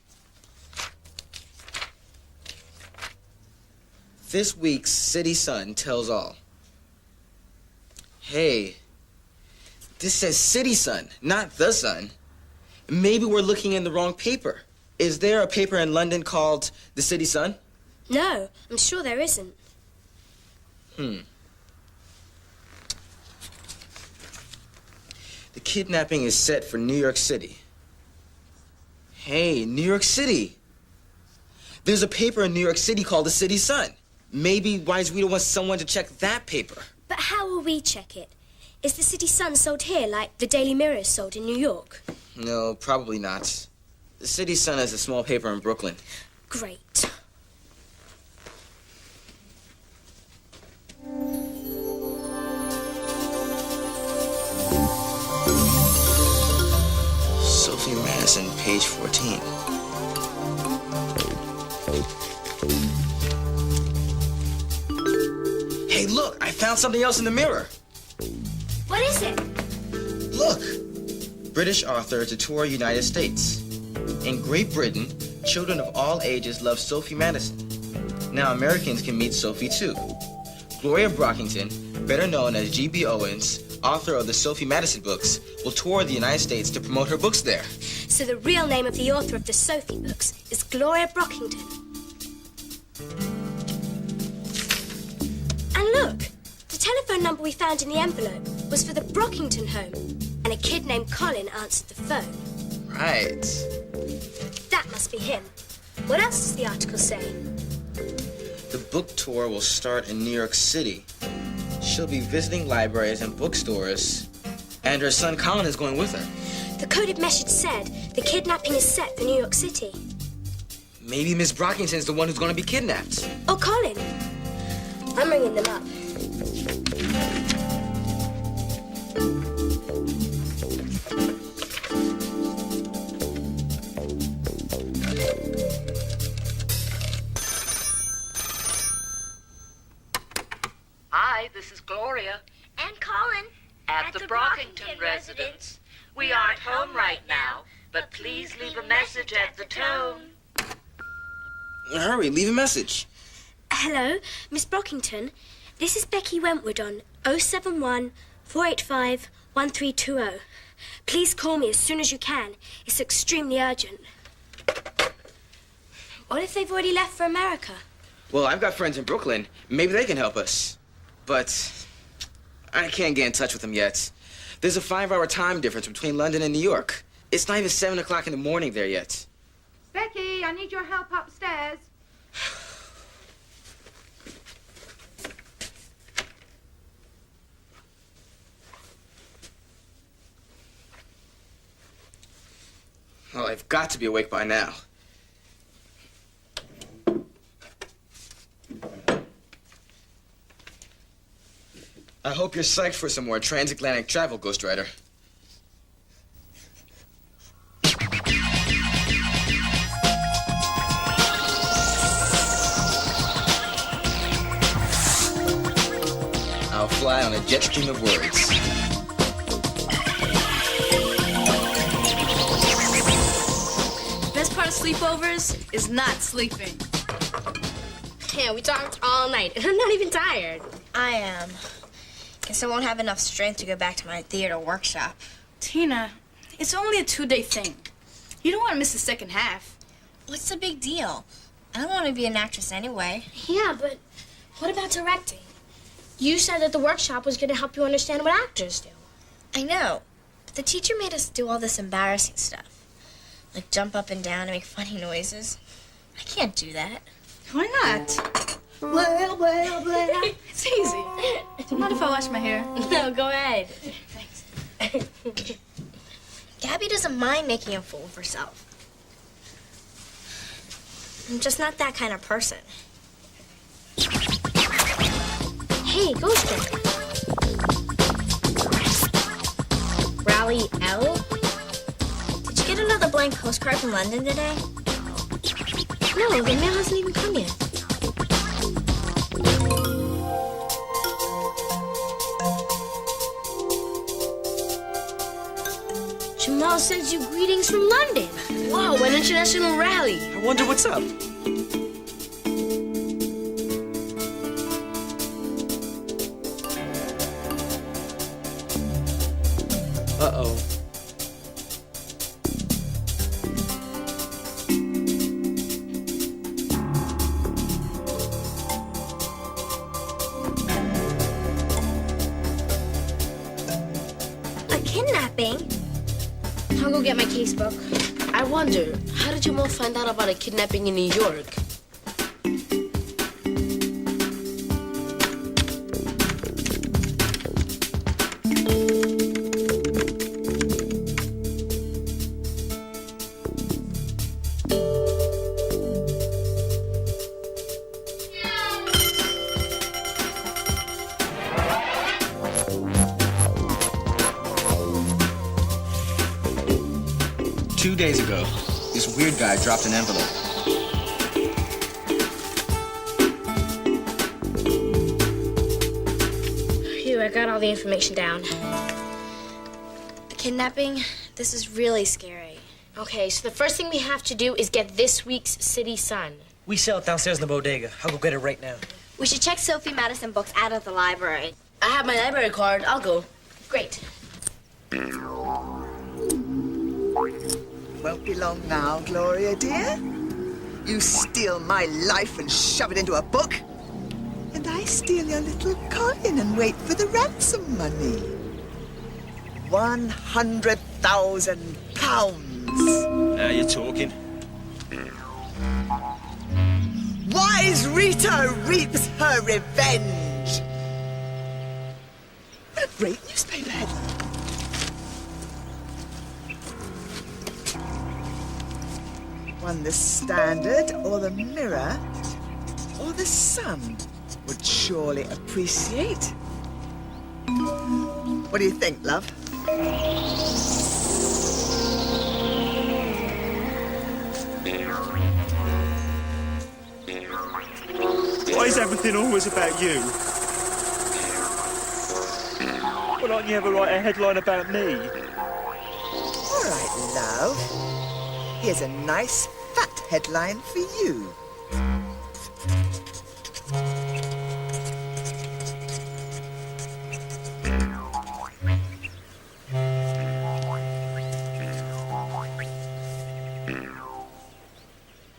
This week's City Sun tells all. Hey, this says City Sun, not The Sun. Maybe we're looking in the wrong paper. Is there a paper in London called the City Sun? No, I'm sure there isn't. The kidnapping is set for New York City. Hey, New York City. There's a paper in New York City called the City Sun. Maybe Wise Rita wants someone to check that paper. But how will we check it? Is the City Sun sold here like the Daily Mirror is sold in New York? No, probably not. The City Sun is a small paper in Brooklyn. Great. Sophie Madison, page 14. Hey, look, I found something else in the mirror. What is it? Look. British author to tour United States. In Great Britain, children of all ages love Sophie Madison. Now Americans can meet Sophie too. Gloria Brockington, better known as G.B. Owens, author of the Sophie Madison books, will tour the United States to promote her books there. So the real name of the author of the Sophie books is Gloria Brockington. And look, the telephone telephone number we found in the envelope was for the Brockington home, and a kid named Colin answered the phone. Right. That must be him. What else does the article say? The book tour will start in New York City. She'll be visiting libraries and bookstores, and her son Colin is going with her. The coded message said the kidnapping is set for New York City. Maybe Miss Brockington's the one who's going to be kidnapped. Or Colin. I'm ringing them up. Hi, this is Gloria. And Colin. At the Brockington residence. We aren't home right now, but please leave a message at the tone. Hurry, leave a message. Hello, Miss Brockington. This is Becky Wentwood on 071 485 1320. Please call me as soon as you can. It's extremely urgent. What if they've already left for America? Well, I've got friends in Brooklyn. Maybe they can help us. But I can't get in touch with them yet. There's a 5-hour time difference between London and New York. It's not even 7 o'clock in the morning there yet. Becky, I need your help upstairs. Oh, I've got to be awake by now. I hope you're psyched for some more transatlantic travel, Ghost Rider. I'll fly on a jet stream of words. The best part of sleepovers is not sleeping. Yeah, we talked all night, and I'm not even tired. I am. Guess I won't have enough strength to go back to my theater workshop. Tina, it's only a 2-day thing. You don't want to miss the second half. What's the big deal? I don't want to be an actress anyway. Yeah, but what about directing? You said that the workshop was going to help you understand what actors do. I know, but the teacher made us do all this embarrassing stuff. Like jump up and down and make funny noises. I can't do that. Why not? Well. It's easy. Do you mind if I wash my hair? No, go ahead. Thanks. Gabby doesn't mind making a fool of herself. I'm just not that kind of person. Hey, Ghost Rider. Rally L? Did you get another blank postcard from London today? No, the mail hasn't even come yet. Jamal sends you greetings from London. Wow, an international rally. I wonder what's up. Uh-oh. A kidnapping? I'll go get my casebook. I wonder, how did Jamal find out about a kidnapping in New York? Two days ago, this weird guy dropped an envelope. Phew, I got all the information down. A kidnapping? This is really scary. Okay, so the first thing we have to do is get this week's City Sun. We sell it downstairs in the bodega. I'll go get it right now. We should check Sophie Madison books out of the library. I have my library card. I'll go. Great. Won't be long now, Gloria, dear. You steal my life and shove it into a book, and and I steal your little coin and wait for the ransom money. £100,000. Now you're talking. Wise Rita reaps her revenge. What a great newspaper headline. One the Standard or the Mirror or the Sun would surely appreciate. What do you think, love? Why is everything always about you? Why don't you ever write a headline about me? All right, love. Here's a nice fat headline for you.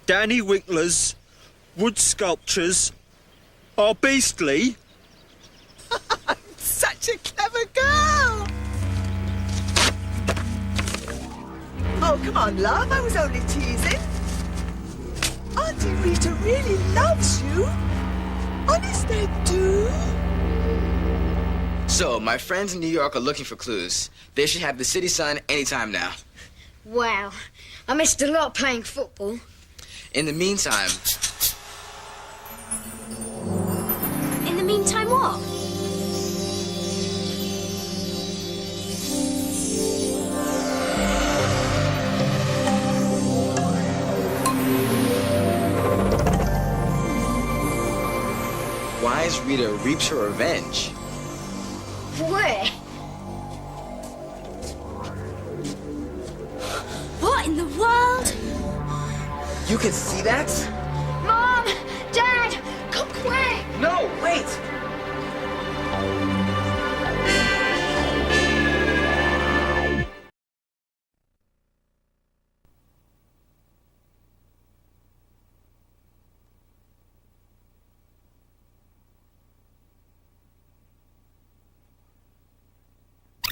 Danny Winkler's wood sculptures are beastly. Such a clever girl! Oh, come on, love. I was only teasing. Auntie Rita really loves you. Honest, I do. So, my friends in New York are looking for clues. They should have the City Sun anytime now. Wow. I missed a lot playing football. In the meantime... In the meantime, what? Wise Rita reaps her revenge. Where? What in the world? You can see that? Mom! Dad! Come quick! No, wait!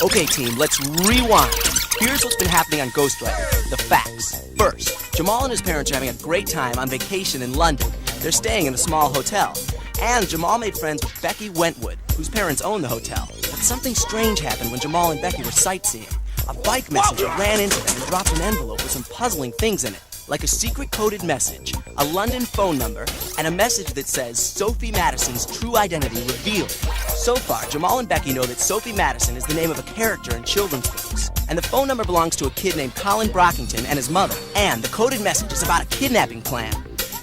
Okay, team, let's rewind. Here's what's been happening on Ghost Rider. The facts. First, Jamal and his parents are having a great time on vacation in London. They're staying in a small hotel. And Jamal made friends with Becky Wentwood, whose parents own the hotel. But something strange happened when Jamal and Becky were sightseeing. A bike messenger ran into them and dropped an envelope with some puzzling things in it, like a secret coded message, a London phone number, and a message that says Sophie Madison's true identity revealed. So far, Jamal and Becky know that Sophie Madison is the name of a character in children's books, and the phone number belongs to a kid named Colin Brockington and his mother, and the coded message is about a kidnapping plan.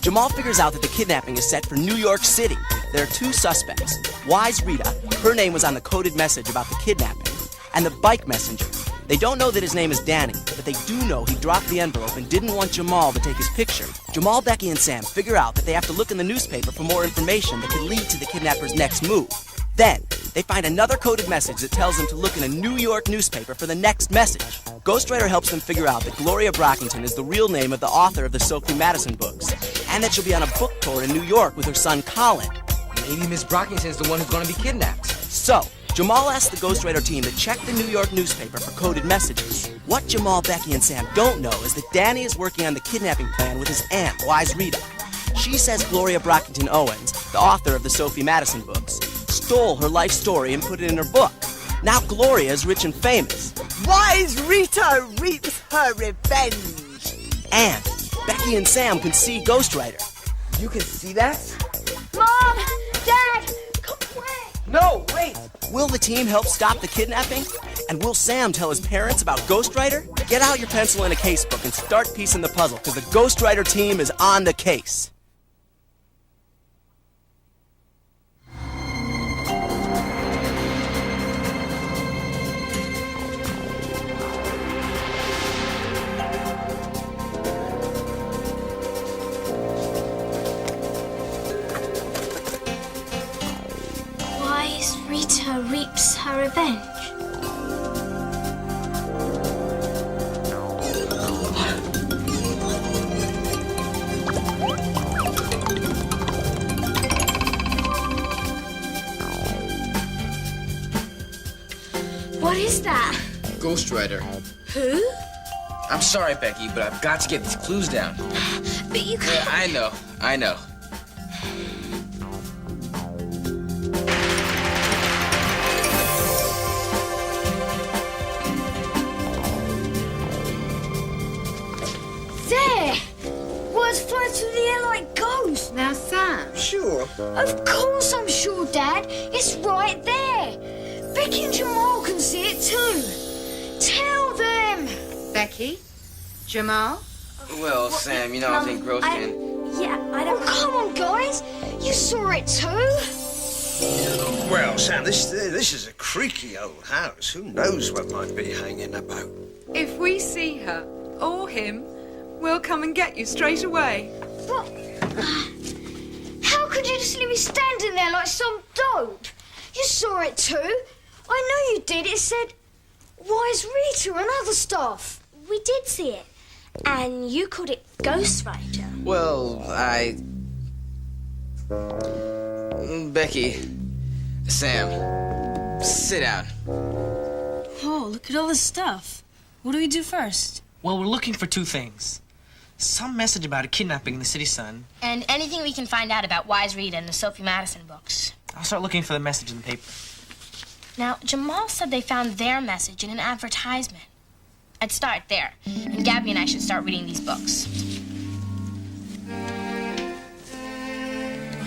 Jamal figures out that the kidnapping is set for New York City. There are two suspects. Wise Rita, her name was on the coded message about the kidnapping, and the bike messenger. They don't know that his name is Danny, but they do know he dropped the envelope and didn't want Jamal to take his picture. Jamal, Becky, and Sam figure out that they have to look in the newspaper for more information that could lead to the kidnapper's next move. Then, they find another coded message that tells them to look in a New York newspaper for the next message. Ghost Rider helps them figure out that Gloria Brockington is the real name of the author of the Sophie Madison books, and that she'll be on a book tour in New York with her son Colin. Maybe Miss Brockington is the one who's going to be kidnapped. So, Jamal asks the Ghost Rider team to check the New York newspaper for coded messages. What Jamal, Becky, and Sam don't know is that Danny is working on the kidnapping plan with his aunt, Wise Rita. She says Gloria Brockington Owens, the author of the Sophie Madison books, stole her life story and put it in her book. Now Gloria is rich and famous. Wise Rita reaps her revenge. And Becky and Sam can see Ghost Rider. You can see that? Mom! Dad! Come quick! No, wait! Will the team help stop the kidnapping? And will Sam tell his parents about Ghost Rider? Get out your pencil and a casebook and start piecing the puzzle, because the Ghost Rider team is on the case. Wise Rita reaps her revenge. What is that? Ghostwriter. Who? I'm sorry, Becky, but I've got to get these clues down. But you can't. Yeah, I know. There! Words flying through the air like ghosts. Now, Sam. Sure. Of course I'm sure, Dad. It's right there. Becky and Jamal can see it too. Tell them. Becky? Jamal? Well, Sam, you know I was engrossed in. Yeah, I don't. Oh, come on, guys. You saw it too. Well, Sam, this is a creaky old house. Who knows what might be hanging about? If we see her or him, we'll come and get you straight away. But how could you just leave me standing there like some dope? You saw it too. I know you did. It said, Wise Rita and other stuff. We did see it. And you called it Ghostwriter. Well, Becky, Sam, sit down. Oh, look at all this stuff. What do we do first? Well, we're looking for two things. Some message about a kidnapping in the City Sun. And anything we can find out about Wise Rita and the Sophie Madison books. I'll start looking for the message in the paper. Now, Jamal said they found their message in an advertisement. I'd start there, and Gabby and I should start reading these books.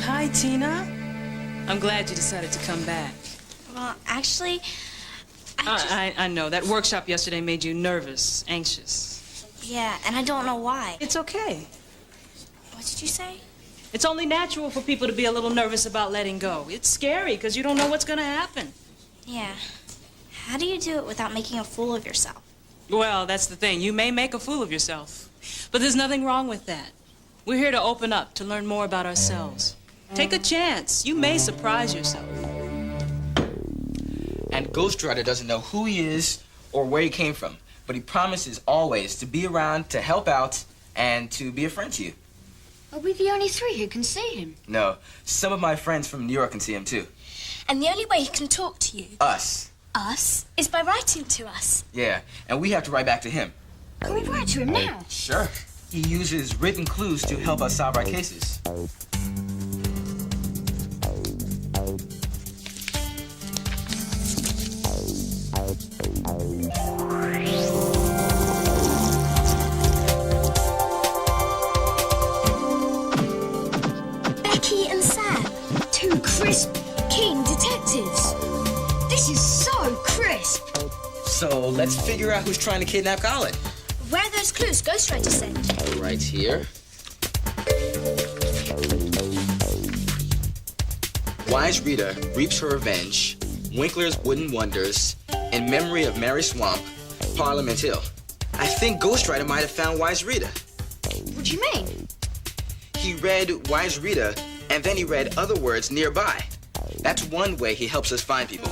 Hi, Tina. I'm glad you decided to come back. Well, actually, I know. That workshop yesterday made you nervous, anxious. yeah, and I don't know why. It's okay. What did you say? It's only natural for people to be a little nervous about letting go. It's scary because you don't know what's going to happen. Yeah. How do you do it without making a fool of yourself? Well, that's the thing. You may make a fool of yourself. But there's nothing wrong with that. We're here to open up, to learn more about ourselves. Take a chance. You may surprise yourself. And Ghostwriter doesn't know who he is or where he came from, but he promises always to be around to help out and to be a friend to you. Are we the only three who can see him? No, some of my friends from New York can see him too. And the only way he can talk to you, Us. is by writing to us. Yeah, and we have to write back to him. Can we write to him now? Sure. He uses written clues to help us solve our cases. Becky and Sam. Two crisp, keen detectives. This is so crisp. So let's figure out who's trying to kidnap Colin. Where are those clues Ghostwriter sent? Right here. Wise Rita reaps her revenge, Winkler's Wooden Wonders, In Memory of Mary Swamp, Parliament Hill. I think Ghostwriter might have found Wise Rita. What do you mean? He read Wise Rita, and then he read other words nearby. That's one way he helps us find people.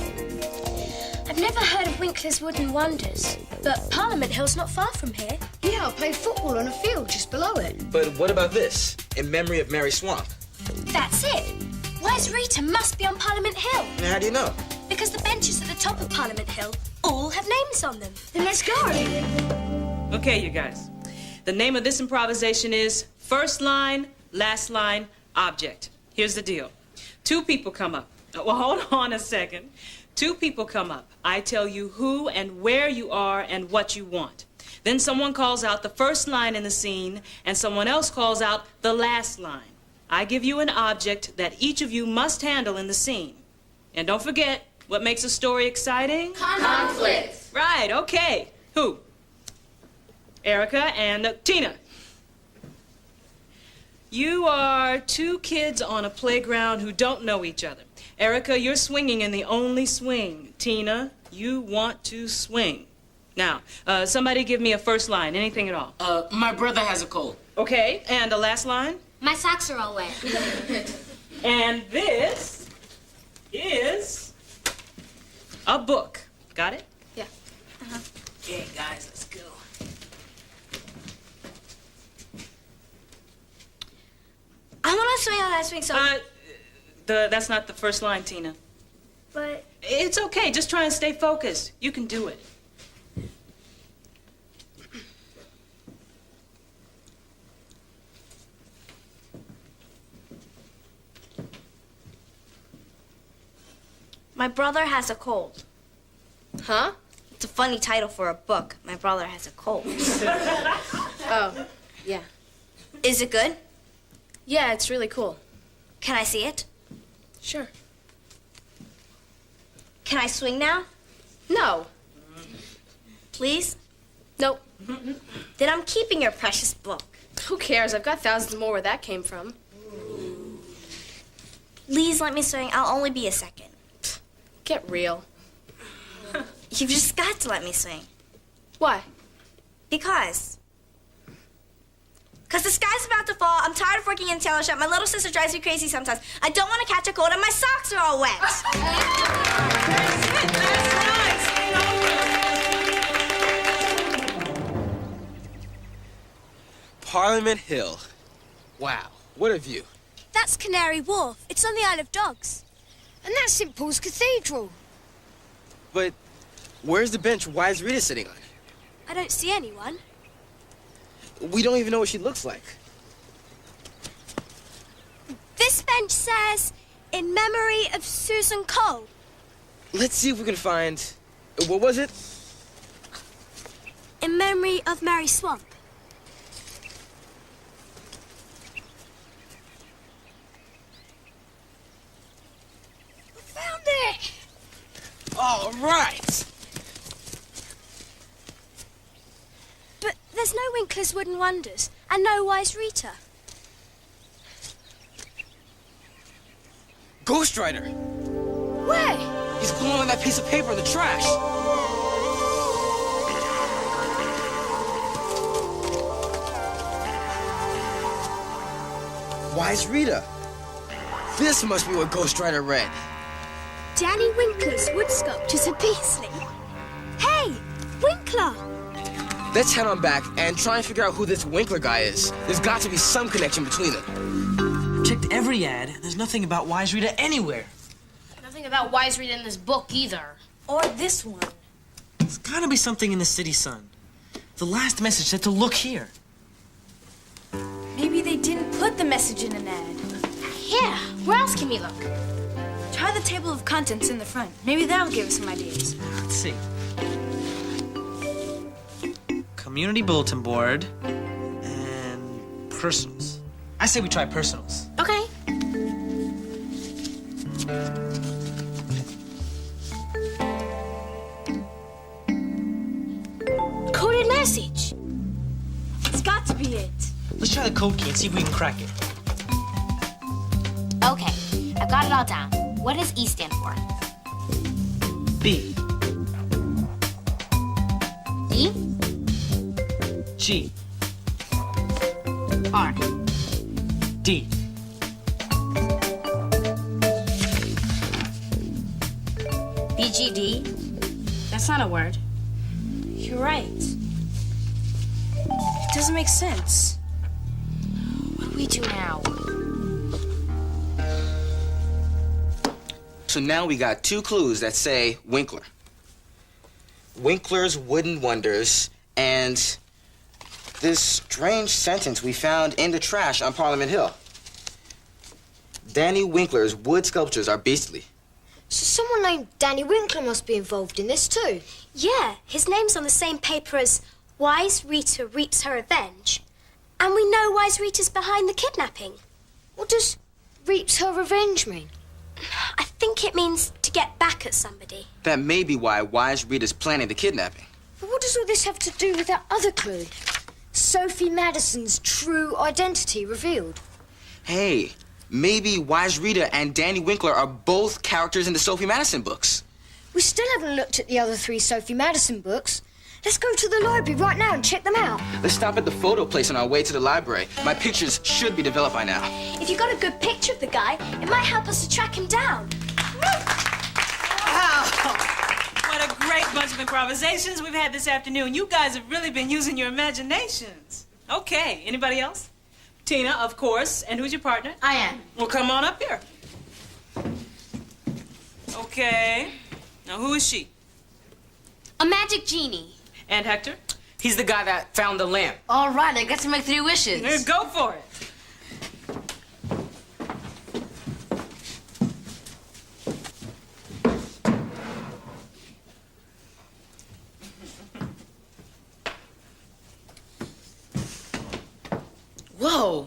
I've never heard of Winkler's Wooden Wonders, but Parliament Hill's not far from here. Yeah, I play football on a field just below it. But what about this? In Memory of Mary Swamp. That's it. Wise Rita must be on Parliament Hill. How do you know? Because the benches at the top of Parliament Hill all have names on them. Then let's go. Okay, you guys. The name of this improvisation is First Line, Last Line, Object. Here's the deal. Two people come up. Well, hold on a second. Two people come up. I tell you who and where you are and what you want. Then someone calls out the first line in the scene, and someone else calls out the last line. I give you an object that each of you must handle in the scene. And don't forget, what makes a story exciting? Conflict. Right, okay. Who? Erica and Tina. You are two kids on a playground who don't know each other. Erica, you're swinging in the only swing. Tina, you want to swing. Now, somebody give me a first line, anything at all. My brother has a cold. Okay, and a last line? My socks are all wet. And this is a book. Got it? Yeah. Okay, guys, let's go. I want to swing on that swing so... That's not the first line, Tina. But... It's okay. Just try and stay focused. You can do it. My brother has a cold. Huh? It's a funny title for a book. My brother has a cold. Oh, yeah. Is it good? Yeah, it's really cool. Can I see it? Sure. Can I swing now? No. Please? Nope. Then I'm keeping your precious book. Who cares? I've got thousands more where that came from. Please let me swing. I'll only be a second. Get real. You've just got to let me swing. Why? Because the sky's about to fall. I'm tired of working in a tailor shop. My little sister drives me crazy sometimes. I don't want to catch a cold, and my socks are all wet. Parliament Hill. Wow, what a view. That's Canary Wharf. It's on the Isle of Dogs. And that's St. Paul's Cathedral. But where's the bench Wise Rita's sitting on? I don't see anyone. We don't even know what she looks like. This bench says, in memory of Susan Cole. Let's see if we can find... What was it? In memory of Mary Swamp. Found it! All right. But there's no Winkler's Wooden Wonders and no Wise Rita. Ghost Rider. Where? He's gluing on that piece of paper in the trash. Wise Rita. This must be what Ghost Rider read. Danny Winkler's wood sculptures at Beasley. Hey, Winkler! Let's head on back and try and figure out who this Winkler guy is. There's got to be some connection between them. Checked every ad. There's nothing about Wise Rita anywhere. Nothing about Wise Rita in this book either. Or this one. There's gotta be something in the City Sun. The last message said to look here. Maybe they didn't put the message in an ad. Yeah, where else can we look? Try the table of contents in the front. Maybe that'll give us some ideas. Let's see. Community bulletin board and personals. I say we try personals. Okay. Coded message. It's got to be it. Let's try the code key and see if we can crack it. Okay, I've got it all down. What does E stand for? B. E? G. R. D. BGD? That's not a word. You're right. It doesn't make sense. What do we do now? So now we got two clues that say Winkler. Winkler's Wooden Wonders and this strange sentence we found in the trash on Parliament Hill. Danny Winkler's wood sculptures are beastly. So someone named Danny Winkler must be involved in this too. Yeah, his name's on the same paper as Wise Rita Reaps Her Revenge. And we know Wise Rita's behind the kidnapping. What does reaps her revenge mean? I think it means to get back at somebody. That may be why Wise Rita's planning the kidnapping. But what does all this have to do with that other clue? Sophie Madison's true identity revealed. Hey, maybe Wise Rita and Danny Winkler are both characters in the Sophie Madison books. We still haven't looked at the other 3 Sophie Madison books. Let's go to the library right now and check them out. Let's stop at the photo place on our way to the library. My pictures should be developed by now. If you got a good picture of the guy, it might help us to track him down. Wow! What a great bunch of improvisations we've had this afternoon. You guys have really been using your imaginations. Okay, anybody else? Tina, of course. And who's your partner? I am. Well, come on up here. Okay. Now, who is she? A magic genie. And Hector? He's the guy that found the lamp. All right, I get to make 3 wishes. Go for it. Whoa.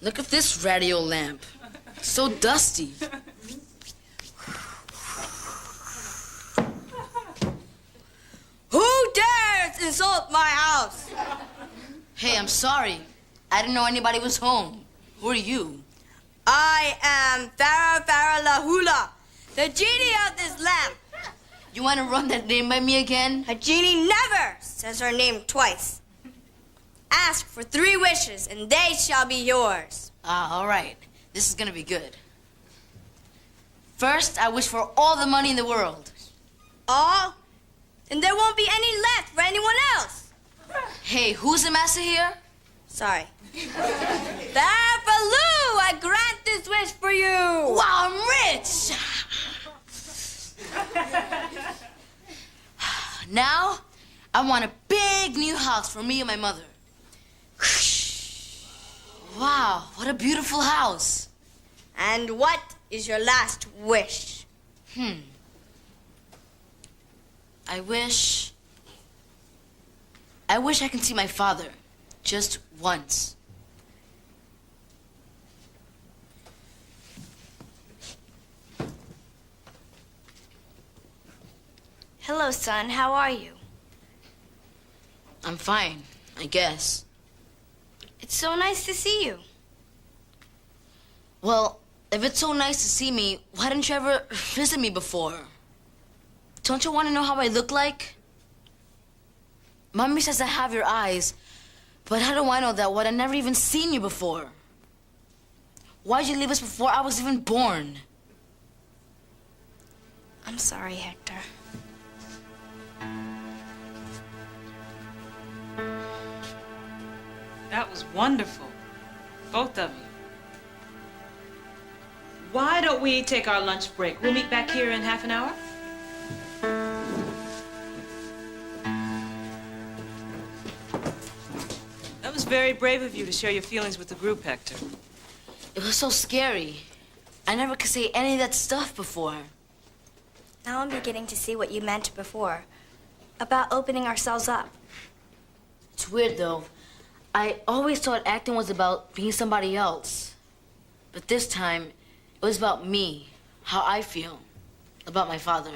Look at this radio lamp. It's so dusty. Who dares insult my house? Hey, I'm sorry. I didn't know anybody was home. Who are you? I am Farah Farah Lahula, the genie of this lamp. You want to run that name by me again? A genie never says her name twice. Ask for 3 wishes, and they shall be yours. All right. This is gonna be good. First, I wish for all the money in the world. All? Then there won't be any left for anyone else. Hey, who's the master here? Sorry. Farfalu, I grant this wish for you. Wow, I'm rich! Now, I want a big new house for me and my mother. Wow, what a beautiful house. And what is your last wish? I wish I can see my father just once. Hello, son. How are you? I'm fine, I guess. It's so nice to see you. Well, if it's so nice to see me, why didn't you ever visit me before? Don't you want to know how I look like? Mommy says I have your eyes, but how do I know that when I never even seen you before? Why'd you leave us before I was even born? I'm sorry, Hector. That was wonderful. Both of you. Why don't we take our lunch break? We'll meet back here in half an hour. That was very brave of you to share your feelings with the group, Hector. It was so scary. I never could say any of that stuff before. Now I'm beginning to see what you meant before. About opening ourselves up. It's weird, though. I always thought acting was about being somebody else. But this time, it was about me, how I feel about my father.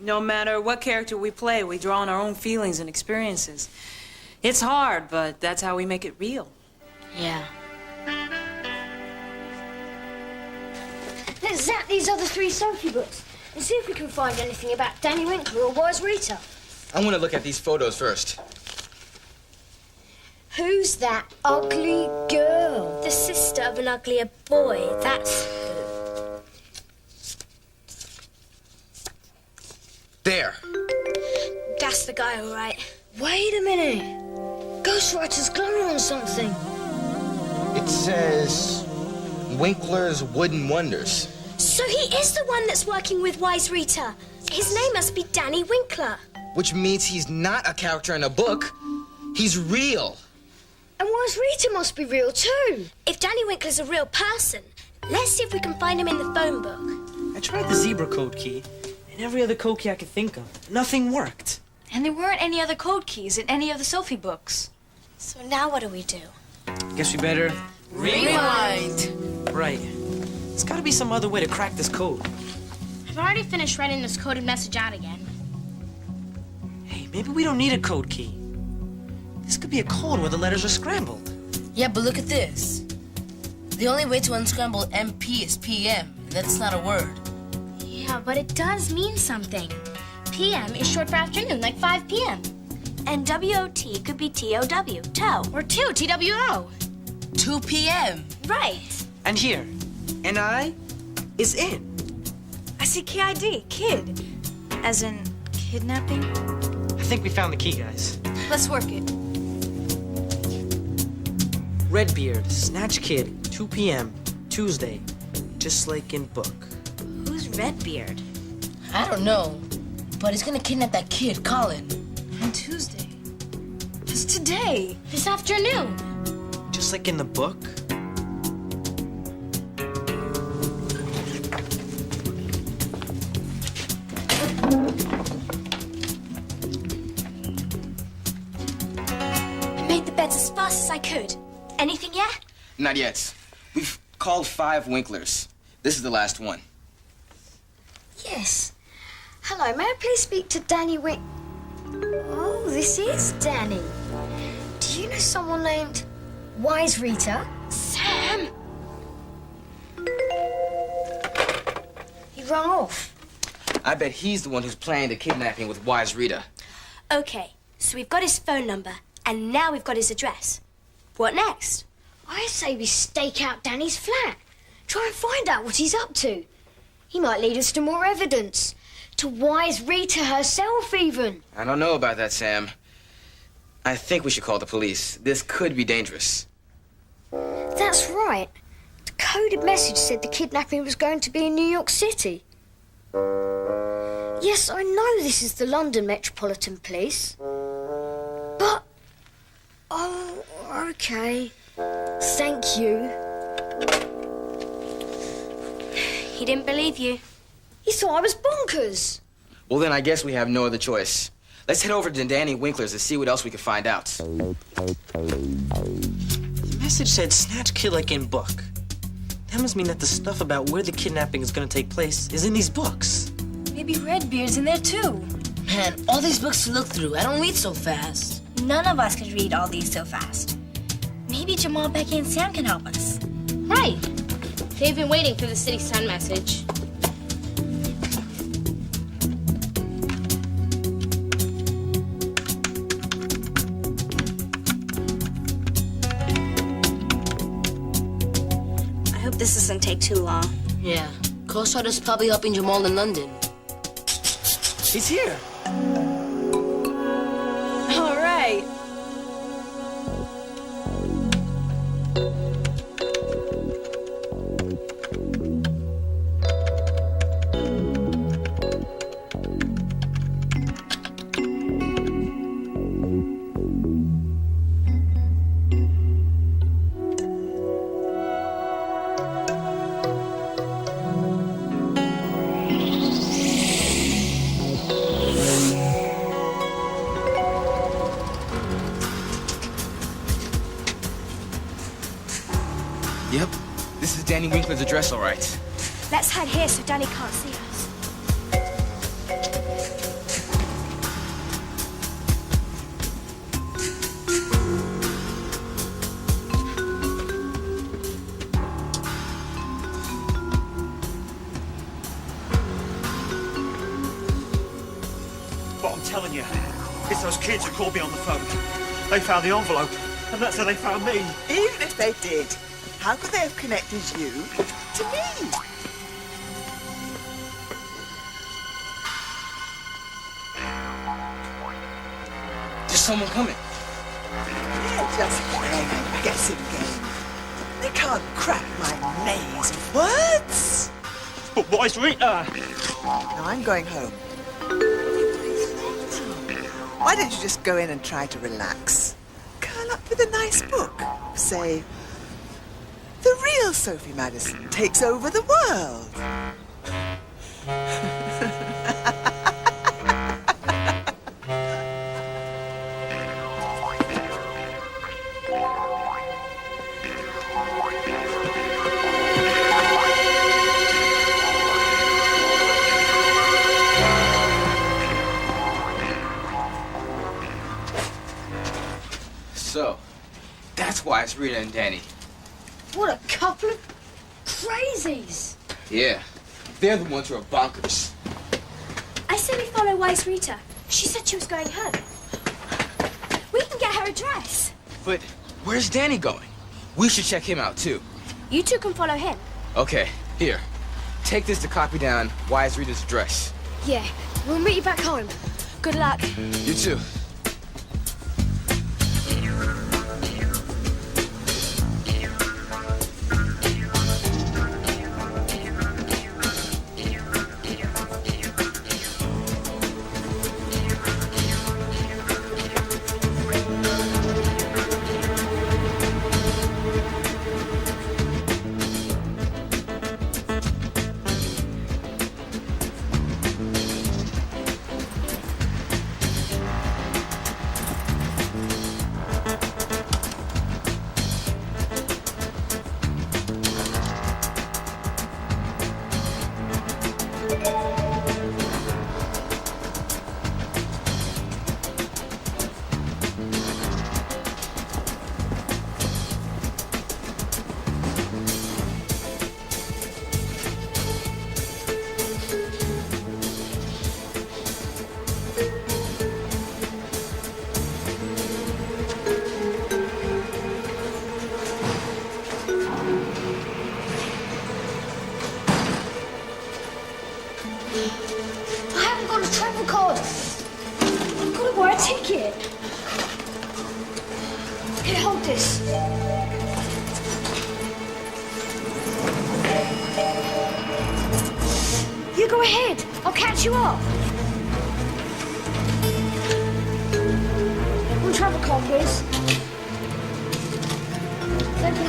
No matter what character we play, we draw on our own feelings and experiences. It's hard, but that's how we make it real. Yeah. Let's zap these other 3 Sophie books and see if we can find anything about Danny Winkler or Wise Rita. I want to look at these photos first. Who's that ugly girl? The sister of an uglier boy, that's who. There. That's the guy, all right. Wait a minute. Ghostwriter's glowing on something. It says Winkler's Wooden Wonders. So he is the one that's working with Wise Rita. His name must be Danny Winkler. Which means he's not a character in a book. He's real. And Wise Rita must be real too. If Danny Winkler's a real person, let's see if we can find him in the phone book. I tried the zebra code key and every other code key I could think of. Nothing worked. And there weren't any other code keys in any of the Sophie books. So now what do we do? Guess we better... Rewind! Right. There's gotta be some other way to crack this code. I've already finished writing this coded message out again. Hey, maybe we don't need a code key. This could be a code where the letters are scrambled. Yeah, but look at this. The only way to unscramble MP is PM, and that's not a word. Yeah, but it does mean something. PM is short for afternoon, like 5 p.m. And WOT could be TOW, toe. Or 2, TWO. 2 p.m. Right. And here, NI is in. I see KID, kid. As in kidnapping? I think we found the key, guys. Let's work it. Redbeard, Snatch Kid, 2 p.m., Tuesday, just like in book. Who's Redbeard? I don't know, but he's gonna kidnap that kid, Colin. On Tuesday. It's today. This afternoon. Just like in the book? I made the beds as fast as I could. Anything yet? Not yet. We've called 5 Winklers. This is the last one. Yes. Hello, may I please speak to Danny Oh, this is Danny. Do you know someone named Wise Rita? Sam! He rang off. I bet he's the one who's planning the kidnapping with Wise Rita. Okay, so we've got his phone number, and now we've got his address. What next? I say we stake out Danny's flat. Try and find out what he's up to. He might lead us to more evidence. To Wise Rita herself, even. I don't know about that, Sam. I think we should call the police. This could be dangerous. That's right. The coded message said the kidnapping was going to be in New York City. Yes, I know this is the London Metropolitan Police. But... Oh, okay. Thank you. He didn't believe you. He thought I was bonkers. Well, then I guess we have no other choice. Let's head over to Danny Winkler's and see what else we can find out. The message said snatch kid like in book. That must mean that the stuff about where the kidnapping is going to take place is in these books. Maybe Redbeard's in there too. Man, all these books to look through. I don't read so fast. None of us could read all these so fast. Maybe Jamal, Becky, and Sam can help us. Right. They've been waiting for the City Sun message. I hope this doesn't take too long. Yeah. Coast Guard is probably helping Jamal in London. He's here. All right. Yep, this is Danny Winkler's address, all right. Let's hide here so Danny can't see us. But I'm telling you, it's those kids who called me on the phone. They found the envelope, and that's how they found me. Even if they did, how could they have connected you to me? There's someone coming. They're just playing a guessing game. They can't crack my maze of words. But Wise Rita! Now I'm going home. Why don't you just go in and try to relax? Curl up with a nice book. Say, the real Sophie Madison takes over the world. So, that's why it's Rita and Danny. What a couple of crazies. Yeah, they're the ones who are bonkers. I say we follow Wise Rita. She said she was going home. We can get her address. But where's Danny going? We should check him out, too. You two can follow him. Okay, here. Take this to copy down Wise Rita's address. Yeah, we'll meet you back home. Good luck. You too. I haven't got a travel card. I've got to buy a ticket. Here, hold this. You go ahead. I'll catch you up. One travel card, please. Thank you.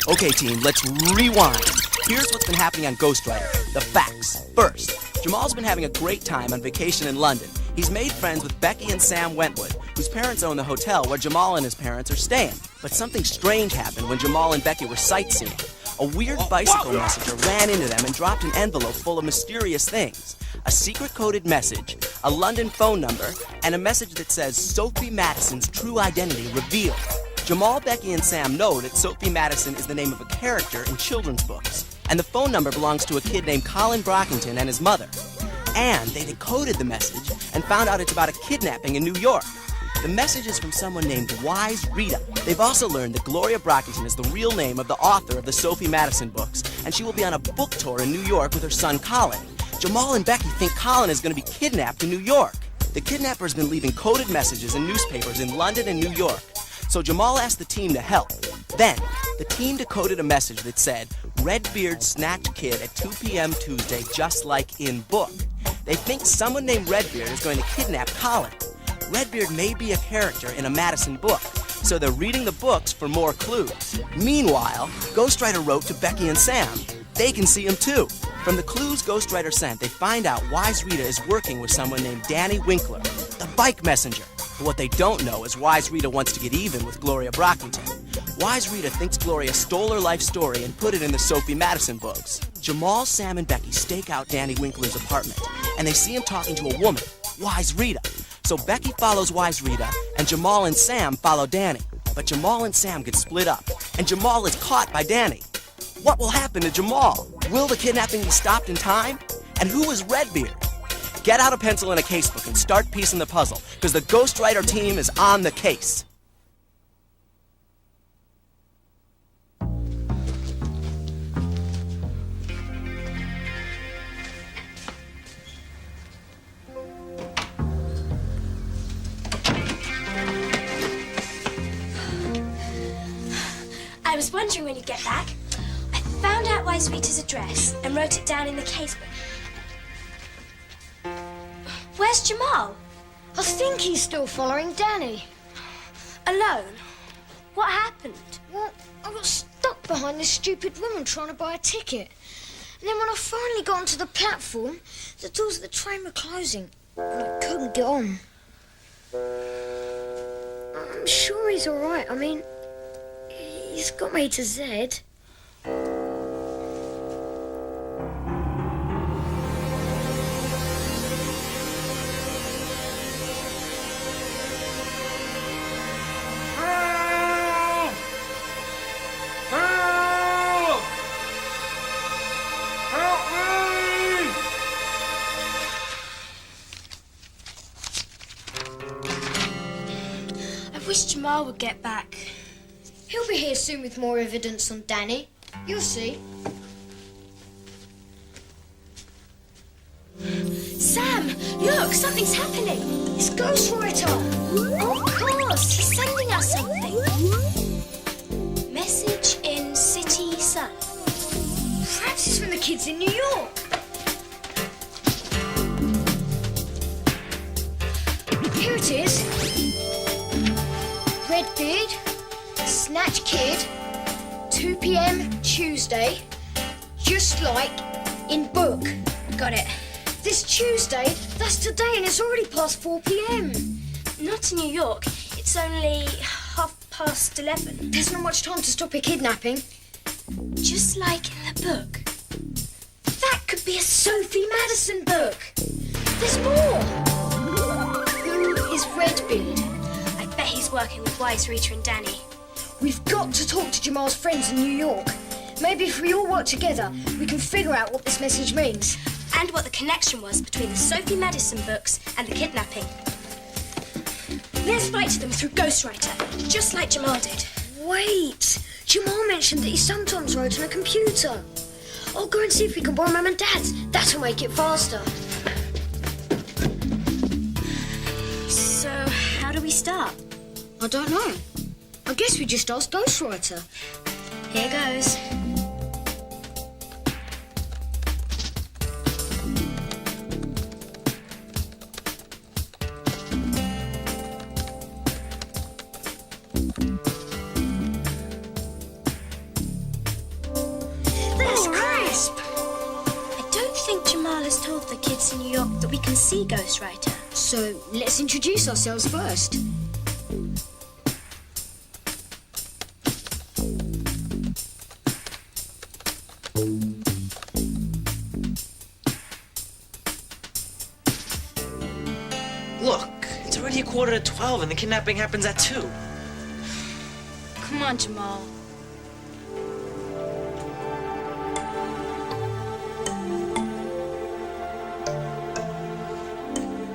Okay, team, let's rewind. Here's what's been happening on Ghost Rider. The facts. First, Jamal's been having a great time on vacation in London. He's made friends with Becky and Sam Wentwood, whose parents own the hotel where Jamal and his parents are staying. But something strange happened when Jamal and Becky were sightseeing. A weird bicycle messenger ran into them and dropped an envelope full of mysterious things. A secret-coded message, a London phone number, and a message that says Sophie Madison's true identity revealed. Jamal, Becky, and Sam know that Sophie Madison is the name of a character in children's books, and the phone number belongs to a kid named Colin Brockington and his mother. And they decoded the message and found out it's about a kidnapping in New York. The message is from someone named Wise Rita. They've also learned that Gloria Brockington is the real name of the author of the Sophie Madison books, and she will be on a book tour in New York with her son Colin. Jamal and Becky think Colin is going to be kidnapped in New York. The kidnapper has been leaving coded messages in newspapers in London and New York. So Jamal asked the team to help. Then, the team decoded a message that said, Redbeard snatched kid at 2 p.m. Tuesday, just like in book. They think someone named Redbeard is going to kidnap Colin. Redbeard may be a character in a Madison book, so they're reading the books for more clues. Meanwhile, Ghost Rider wrote to Becky and Sam. They can see him too. From the clues Ghost Rider sent, they find out Wise Rita is working with someone named Danny Winkler, the bike messenger. But what they don't know is Wise Rita wants to get even with Gloria Brockington. Wise Rita thinks Gloria stole her life story and put it in the Sophie Madison books. Jamal, Sam, and Becky stake out Danny Winkler's apartment, and they see him talking to a woman, Wise Rita. So Becky follows Wise Rita, and Jamal and Sam follow Danny. But Jamal and Sam get split up, and Jamal is caught by Danny. What will happen to Jamal? Will the kidnapping be stopped in time? And who is Redbeard? Get out a pencil and a casebook and start piecing the puzzle, because the Ghostwriter team is on the case. I was wondering when you'd get back. I found out Wise Rita's address and wrote it down in the casebook. Where's Jamal? I think he's still following Danny. Alone? What happened? Well, I got stuck behind this stupid woman trying to buy a ticket. And then when I finally got onto the platform, the doors of the train were closing, and I couldn't get on. I'm sure he's all right. I mean, he's got me to Z. I wish Jamal would get back. He'll be here soon with more evidence on Danny. You'll see. Sam, look, something's happening. It's Ghostwriter. Of course, he's sending us something. Message in City Sun. Perhaps it's from the kids in New York. Here it is. Redbeard, Snatch Kid, 2 p.m. Tuesday, just like in book. Got it. This Tuesday, that's today, and it's already past 4 p.m. Not in New York. It's only 11:30. There's not much time to stop a kidnapping. Just like in the book. That could be a Sophie Madison book. There's more. Who is Redbeard? I bet he's working with Wise Rita and Danny. We've got to talk to Jamal's friends in New York. Maybe if we all work together, we can figure out what this message means. And what the connection was between the Sophie Madison books and the kidnapping. Let's write to them through Ghostwriter, just like Jamal did. Wait! Jamal mentioned that he sometimes wrote on a computer. I'll go and see if we can borrow Mum and Dad's. That'll make it faster. So, how do we start? I don't know. I guess we just ask Ghostwriter. Here goes. That's crisp! I don't think Jamal has told the kids in New York that we can see Ghostwriter. So, let's introduce ourselves first. Look, it's already 11:45 and the kidnapping happens at 2. Come on, Jamal.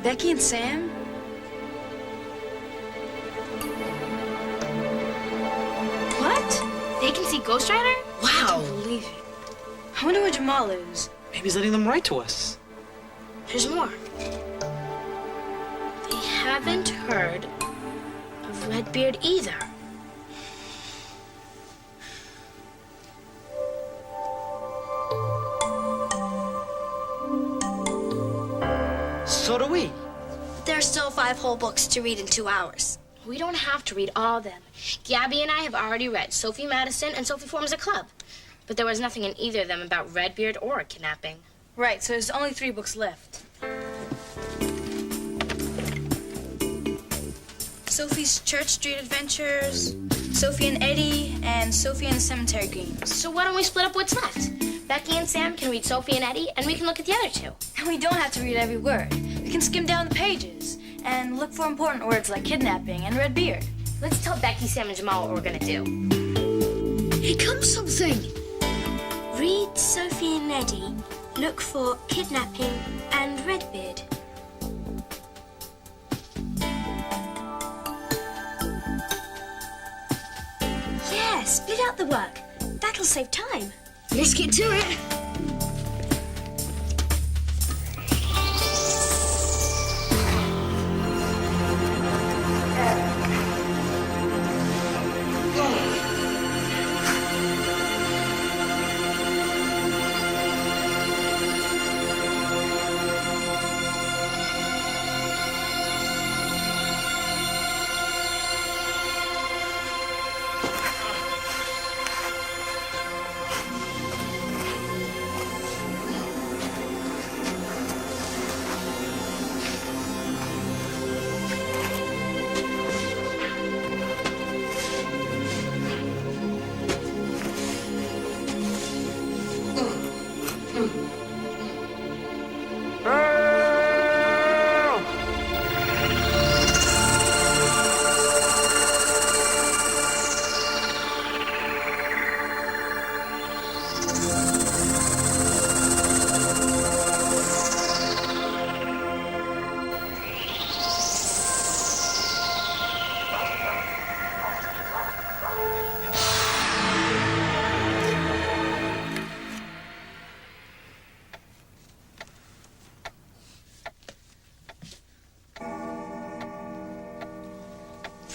Becky and Sam? What? They can see Ghostwriter? Wow. I don't believe it. I wonder where Jamal is. Maybe he's letting them write to us. There's more. They haven't heard of Redbeard either. So do we. There are still 5 whole books to read in 2 hours. We don't have to read all of them. Gabby and I have already read Sophie Madison and Sophie Forms a Club. But there was nothing in either of them about Redbeard or a kidnapping. Right, so there's only 3 books left. Sophie's Church Street Adventures, Sophie and Eddie, and Sophie and the Cemetery Games. So why don't we split up what's left? Becky and Sam can read Sophie and Eddie, and we can look at the other two. And we don't have to read every word. We can skim down the pages and look for important words like kidnapping and red beard. Let's tell Becky, Sam, and Jamal what we're gonna do. Here comes something. Read Sophie and Eddie, look for kidnapping and Redbeard. Yeah, split out the work. That'll save time. Let's get to it.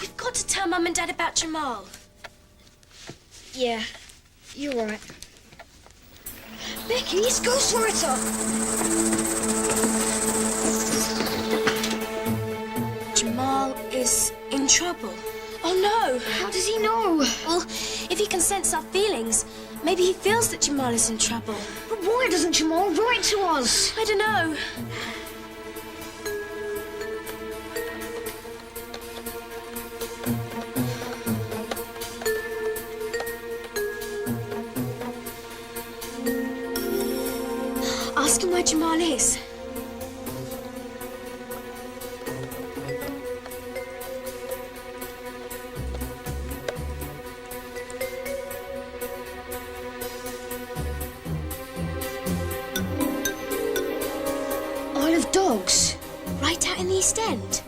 We've got to tell Mum and Dad about Jamal. Yeah, you're right. Becky, it's Ghostwriter! Jamal is in trouble. Oh no! How does he know? Well, if he can sense our feelings, maybe he feels that Jamal is in trouble. But why doesn't Jamal write to us? I don't know. Ask him where Jamal is. Isle of Dogs. Right out in the East End.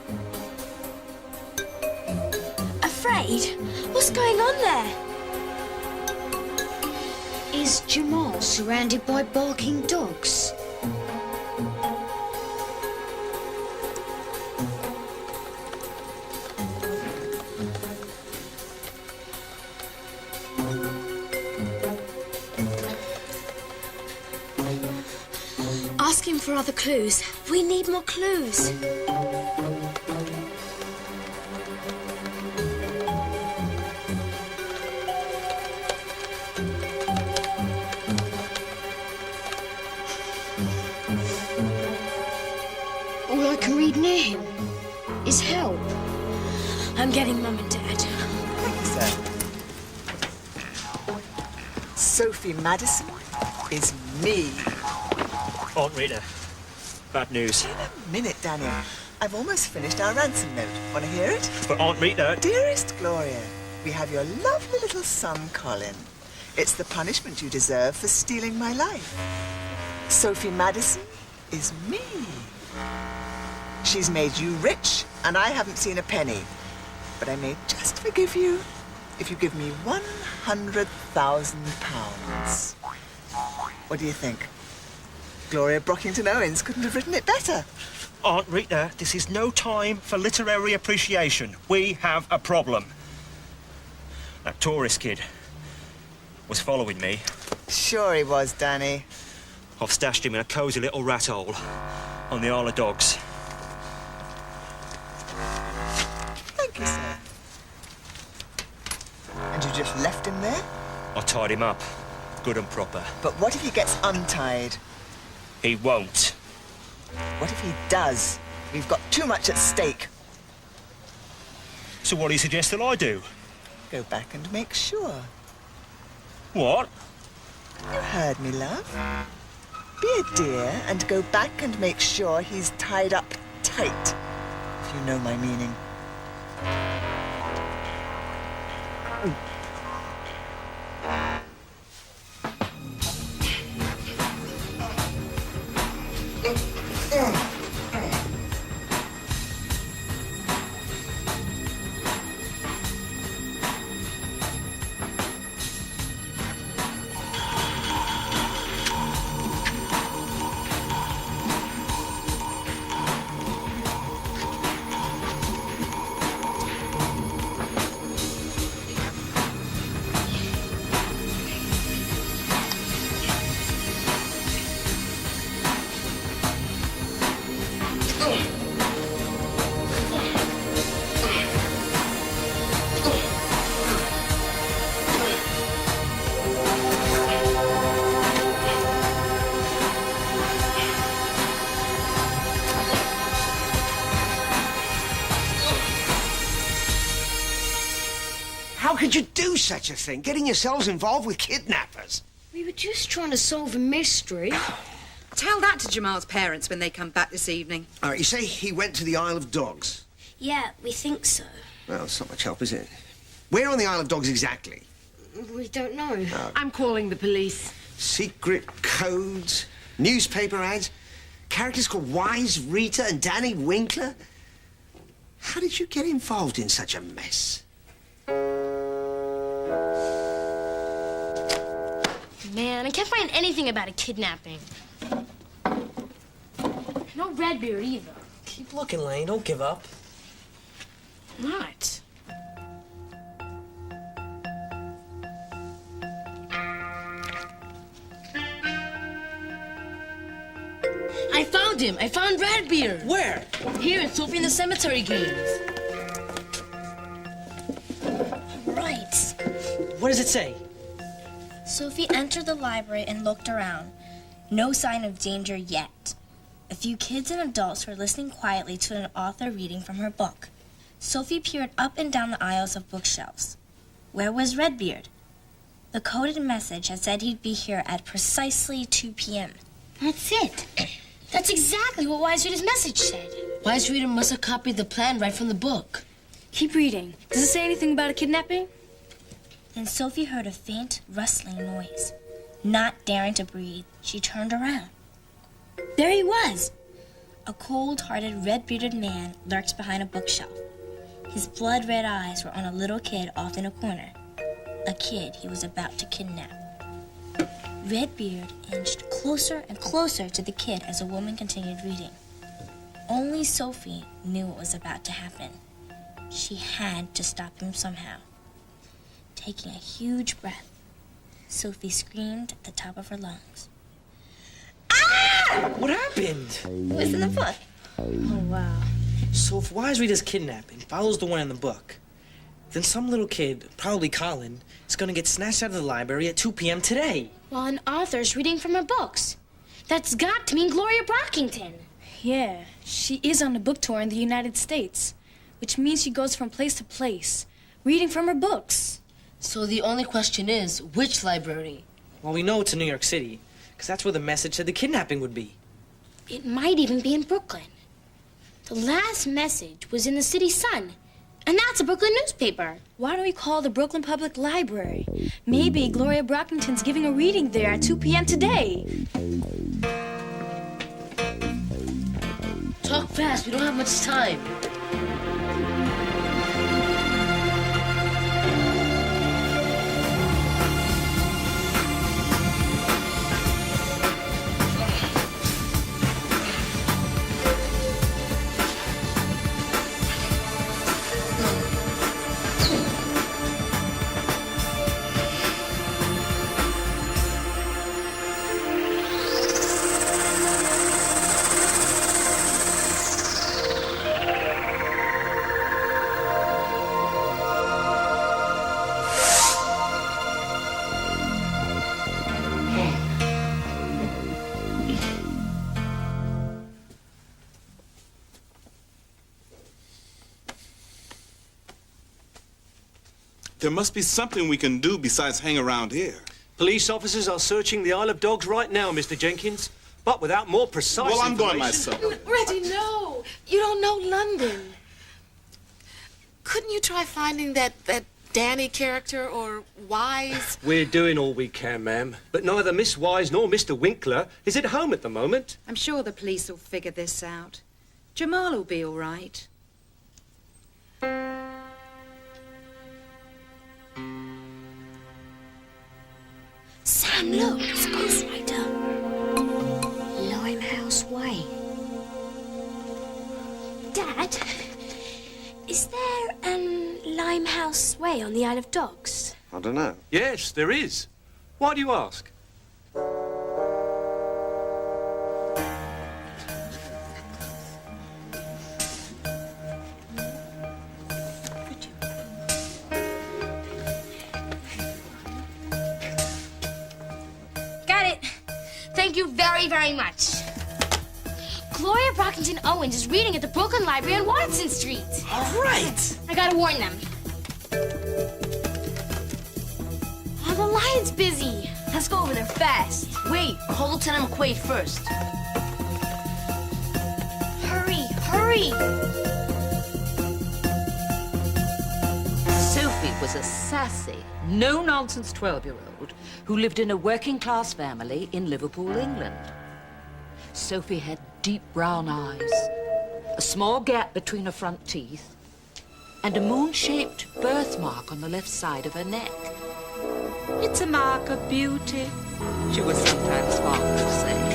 Afraid? What's going on there? Is Jamal surrounded by barking dogs? Ask him for other clues. We need more clues. All I can read near him is help. I'm getting Mum and Dad. Thank you, sir. Sophie Madison is me. Aunt Rita, bad news. In a minute, Daniel. I've almost finished our ransom note. Want to hear it? But Aunt Rita... Dearest Gloria, we have your lovely little son, Colin. It's the punishment you deserve for stealing my life. Sophie Madison is me. She's made you rich, and I haven't seen a penny. But I may just forgive you if you give me £100,000. What do you think? Gloria Brockington Owens couldn't have written it better. Aunt Rita, this is no time for literary appreciation. We have a problem. That tourist kid was following me. Sure he was, Danny. I've stashed him in a cosy little rat hole on the Isle of Dogs. Thank you, sir. And you just left him there? I tied him up, good and proper. But what if he gets untied? He won't. What if he does? We've got too much at stake. So what do you suggest that I do? go back and make sure. What? You heard me, love. Be a dear and go back and make sure he's tied up tight, if you know my meaning. How could you do such a thing, getting yourselves involved with kidnappers? We were just trying to solve a mystery. Tell that to Jamal's parents when they come back this evening. All right, you say he went to the Isle of Dogs. Yeah, we think so. Well, it's not much help, is it? Where on the Isle of Dogs exactly? We don't know. I'm calling the police. Secret codes, newspaper ads, characters called Wise, Rita, and Danny Winkler. How did you get involved in such a mess? Man, I can't find anything about a kidnapping. No Redbeard either. Keep looking, Lane. Don't give up. What? I found him. I found Redbeard. Where? Here in Sophie in the Cemetery Games. Right. What does it say? Sophie entered the library and looked around. No sign of danger yet. A few kids and adults were listening quietly to an author reading from her book. Sophie peered up and down the aisles of bookshelves. Where was Redbeard? The coded message had said he'd be here at precisely 2 p.m. That's it. That's exactly what Wise Rita's message said. Wise Rita must have copied the plan right from the book. Keep reading. Does it say anything about a kidnapping? Then Sophie heard a faint rustling noise. Not daring to breathe, she turned around. There he was! A cold-hearted, red-bearded man lurked behind a bookshelf. His blood-red eyes were on a little kid off in a corner. A kid he was about to kidnap. Redbeard inched closer and closer to the kid as the woman continued reading. Only Sophie knew what was about to happen. She had to stop him somehow. Taking a huge breath, Sophie screamed at the top of her lungs. What happened? It was in the book. Oh, wow. So if Wise Rita's kidnapping follows the one in the book, then some little kid, probably Colin, is gonna get snatched out of the library at 2 p.m. today. While an author's reading from her books. That's got to mean Gloria Brockington. Yeah, she is on a book tour in the United States, which means she goes from place to place, reading from her books. So the only question is, which library? Well, we know it's in New York City, because that's where the message said the kidnapping would be. It might even be in Brooklyn. The last message was in the City Sun, and that's a Brooklyn newspaper. Why don't we call the Brooklyn Public Library? Maybe Gloria Brockington's giving a reading there at 2 p.m. today. Talk fast, we don't have much time. There must be something we can do besides hang around here. Police officers are searching the Isle of Dogs right now, Mr. Jenkins, but without more precise Well, I'm going information. myself. Reggie, no. You don't know London. Couldn't you try finding that Danny character or Wise? We're doing all we can, ma'am, but neither Miss Wise nor Mr. Winkler is at home at the moment. I'm sure the police will figure this out. Jamal will be all right. Sam, look, it's Ghost Rider. Limehouse Way. Dad, is there an Limehouse Way on the Isle of Dogs? I don't know. Yes, there is. Why do you ask? Got it. Thank you very, very much. Gloria Brockington Owens is reading at the Brooklyn Library on Watson Street. All right. I gotta warn them. Oh, the lion's busy. Let's go over there fast. Wait, call Lieutenant McQuaid first. Hurry, hurry. Sophie was a sassy, no-nonsense 12-year-old who lived in a working-class family in Liverpool, England. Sophie had deep brown eyes, a small gap between her front teeth, and a moon-shaped birthmark on the left side of her neck. It's a mark of beauty, she was sometimes fond of saying.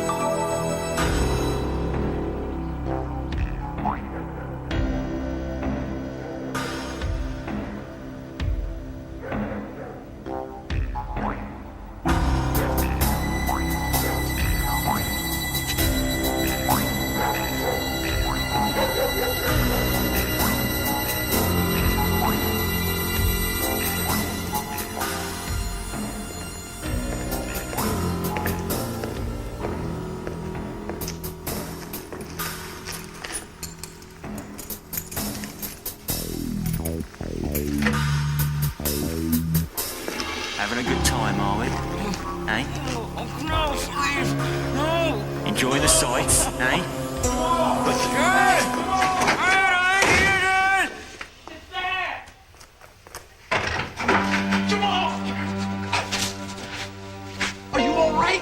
Having a good time, are we? Eh? No, please. No. Enjoying the sights, eh? Are you all right?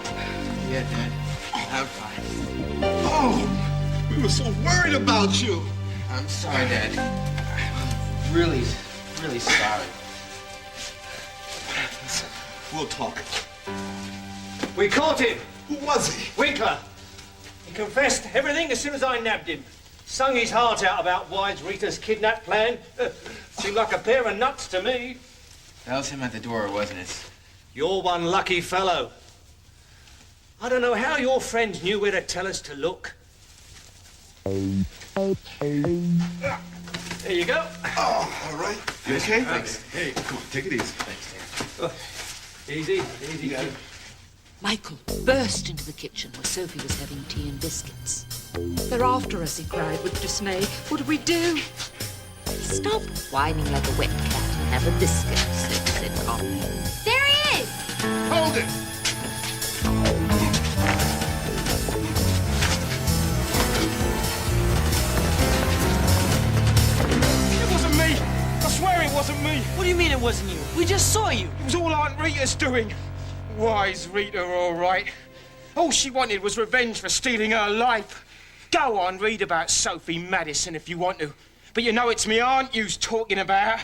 Yeah, Dad. I'm fine. Oh, we were so worried about you. I'm sorry, Dad. I'm really, really sorry. Listen, we'll talk. We caught him. Who was he? Winkler. He confessed everything as soon as I nabbed him. Sung his heart out about Wise Rita's kidnap plan. Seemed like a pair of nuts to me. That was him at the door, wasn't it? You're one lucky fellow. I don't know how your friends knew where to tell us to look. There you go. Oh, all right. You okay? Thanks. Hey, come on, take it easy. Thanks, Dad. Easy, easy. You got it. Michael burst into the kitchen where Sophie was having tea and biscuits. They're after us, he cried with dismay. What do we do? Stop whining like a wet cat and have a biscuit, Sophie said calmly. There he is! Hold it! It wasn't me. I swear it wasn't me. What do you mean it wasn't you? We just saw you. It was all Aunt Rita's doing. Wise Rita, all right. All she wanted was revenge for stealing her life. Go on, read about Sophie Madison if you want to. But you know it's me aunt you's talking about.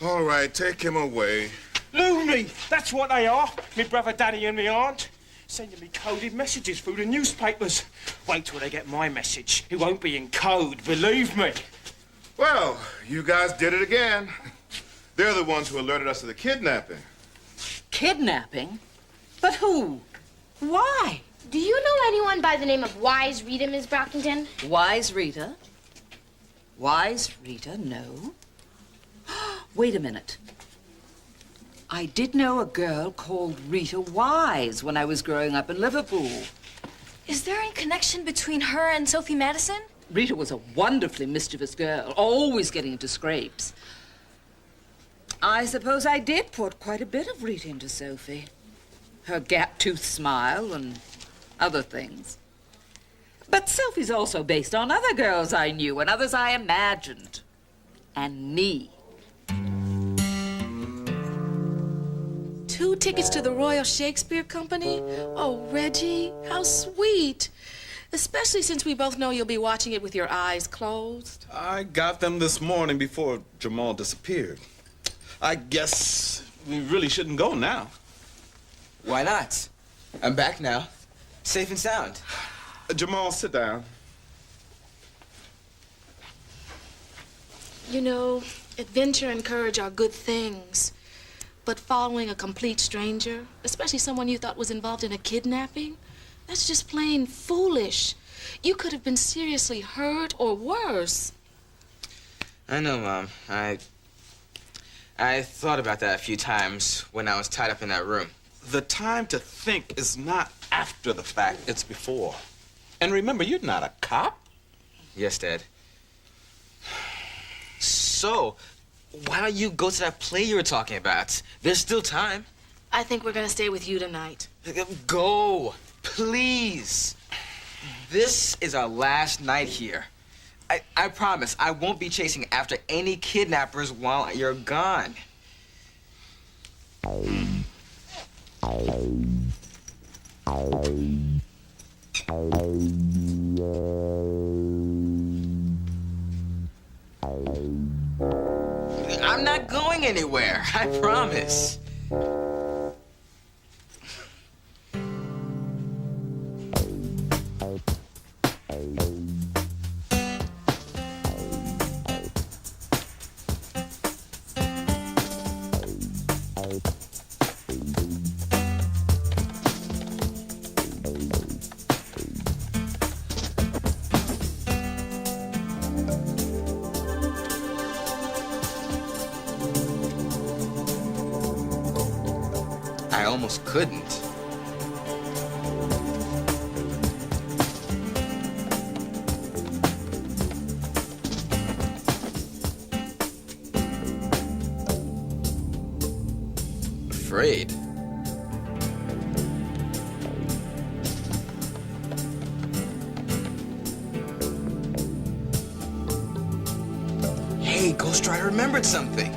All right, take him away. Loony, that's what they are. Me brother Danny and me aunt. Sending me coded messages through the newspapers. Wait till they get my message. It won't be in code, believe me. Well, you guys did it again. They're the ones who alerted us to the kidnapping. Kidnapping? But who? Why? Do you know anyone by the name of Wise Rita, Miss Brockington? Wise Rita? Wise Rita? No. Wait a minute. I did know a girl called Rita Wise when I was growing up in Liverpool. Is there any connection between her and Sophie Madison? Rita was a wonderfully mischievous girl, always getting into scrapes. I suppose I did put quite a bit of Rita into Sophie. Her gap-toothed smile and other things. But Sophie's also based on other girls I knew and others I imagined. And me. 2 tickets to the Royal Shakespeare Company? Oh, Reggie, how sweet. Especially since we both know you'll be watching it with your eyes closed. I got them this morning before Jamal disappeared. I guess we really shouldn't go now. Why not? I'm back now, safe and sound. Jamal, sit down. You know, adventure and courage are good things. But following a complete stranger, especially someone you thought was involved in a kidnapping, that's just plain foolish. You could have been seriously hurt or worse. I know, Mom. I thought about that a few times when I was tied up in that room. The time to think is not after the fact, it's before. And remember, you're not a cop. Yes, Dad. So, why don't you go to that play you were talking about? There's still time. I think we're gonna stay with you tonight. Go, please. This is our last night here. I promise I won't be chasing after any kidnappers while you're gone. I'm not going anywhere, I promise. I almost couldn't. Afraid? Hey, Ghost Rider remembered something.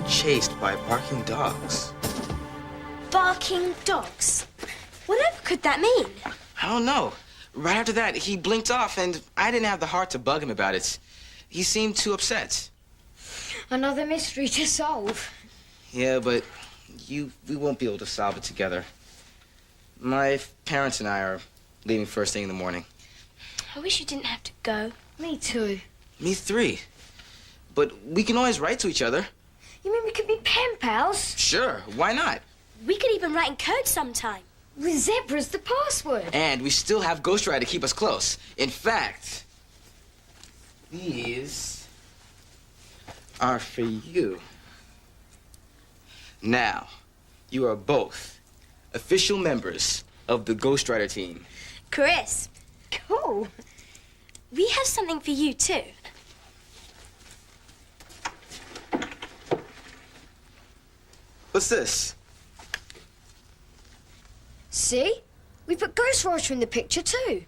Chased by barking dogs. Barking dogs? Whatever could that mean? I don't know. Right after that, he blinked off, and I didn't have the heart to bug him about it. He seemed too upset. Another mystery to solve. Yeah, but we won't be able to solve it together. My parents and I are leaving first thing in the morning. I wish you didn't have to go. Me too. Me three. But we can always write to each other. You mean we could be pen pals? Sure, why not? We could even write in code sometime. With zebra's the password. And we still have Ghost Rider to keep us close. In fact, these are for you. Now, you are both official members of the Ghost Rider team. Chris. Cool. We have something for you, too. What's this? See? We put Ghost Rider in the picture, too.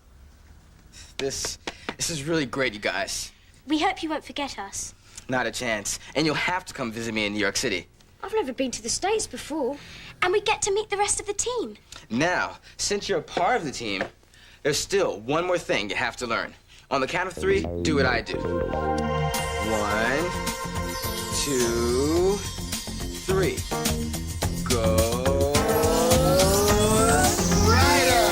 This is really great, you guys. We hope you won't forget us. Not a chance. And you'll have to come visit me in New York City. I've never been to the States before. And we get to meet the rest of the team. Now, since you're a part of the team, there's still one more thing you have to learn. On the count of 3, do what I do. 1, 2, 3. Go Rider!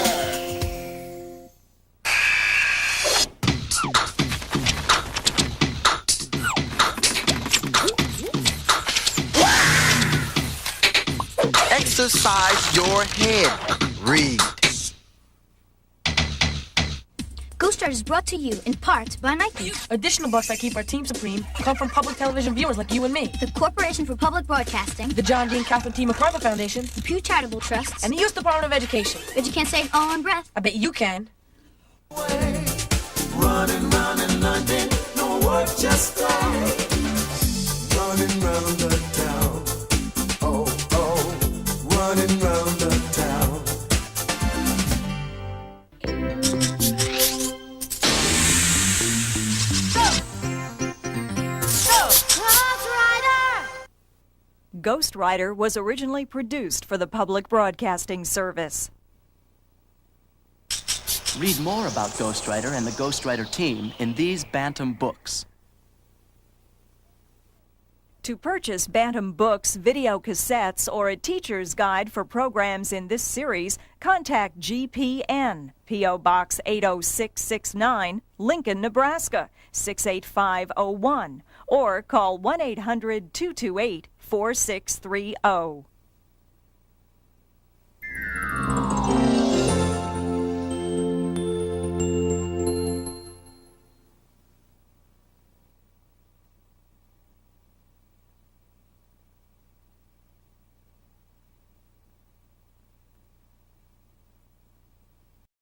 Exercise your head. Read. Ghost Ghost Rider is brought to you in part by Nike. Additional bucks that keep our team supreme come from public television viewers like you and me. The Corporation for Public Broadcasting. The John D. and Catherine T. MacArthur Foundation. The Pew Charitable Trusts. And the U.S. Department of Education. Bet you can't say it all in breath. I bet you can. Running round in London, no work, just start. Running round the town. Oh, oh, running round the town. Ghost Rider was originally produced for the Public Broadcasting Service. Read more about Ghost Rider and the Ghost Rider team in these Bantam books. To purchase Bantam Books, video cassettes, or a teacher's guide for programs in this series, contact GPN, P.O. Box 80669, Lincoln, Nebraska, 68501, or call 1-800-228-4630.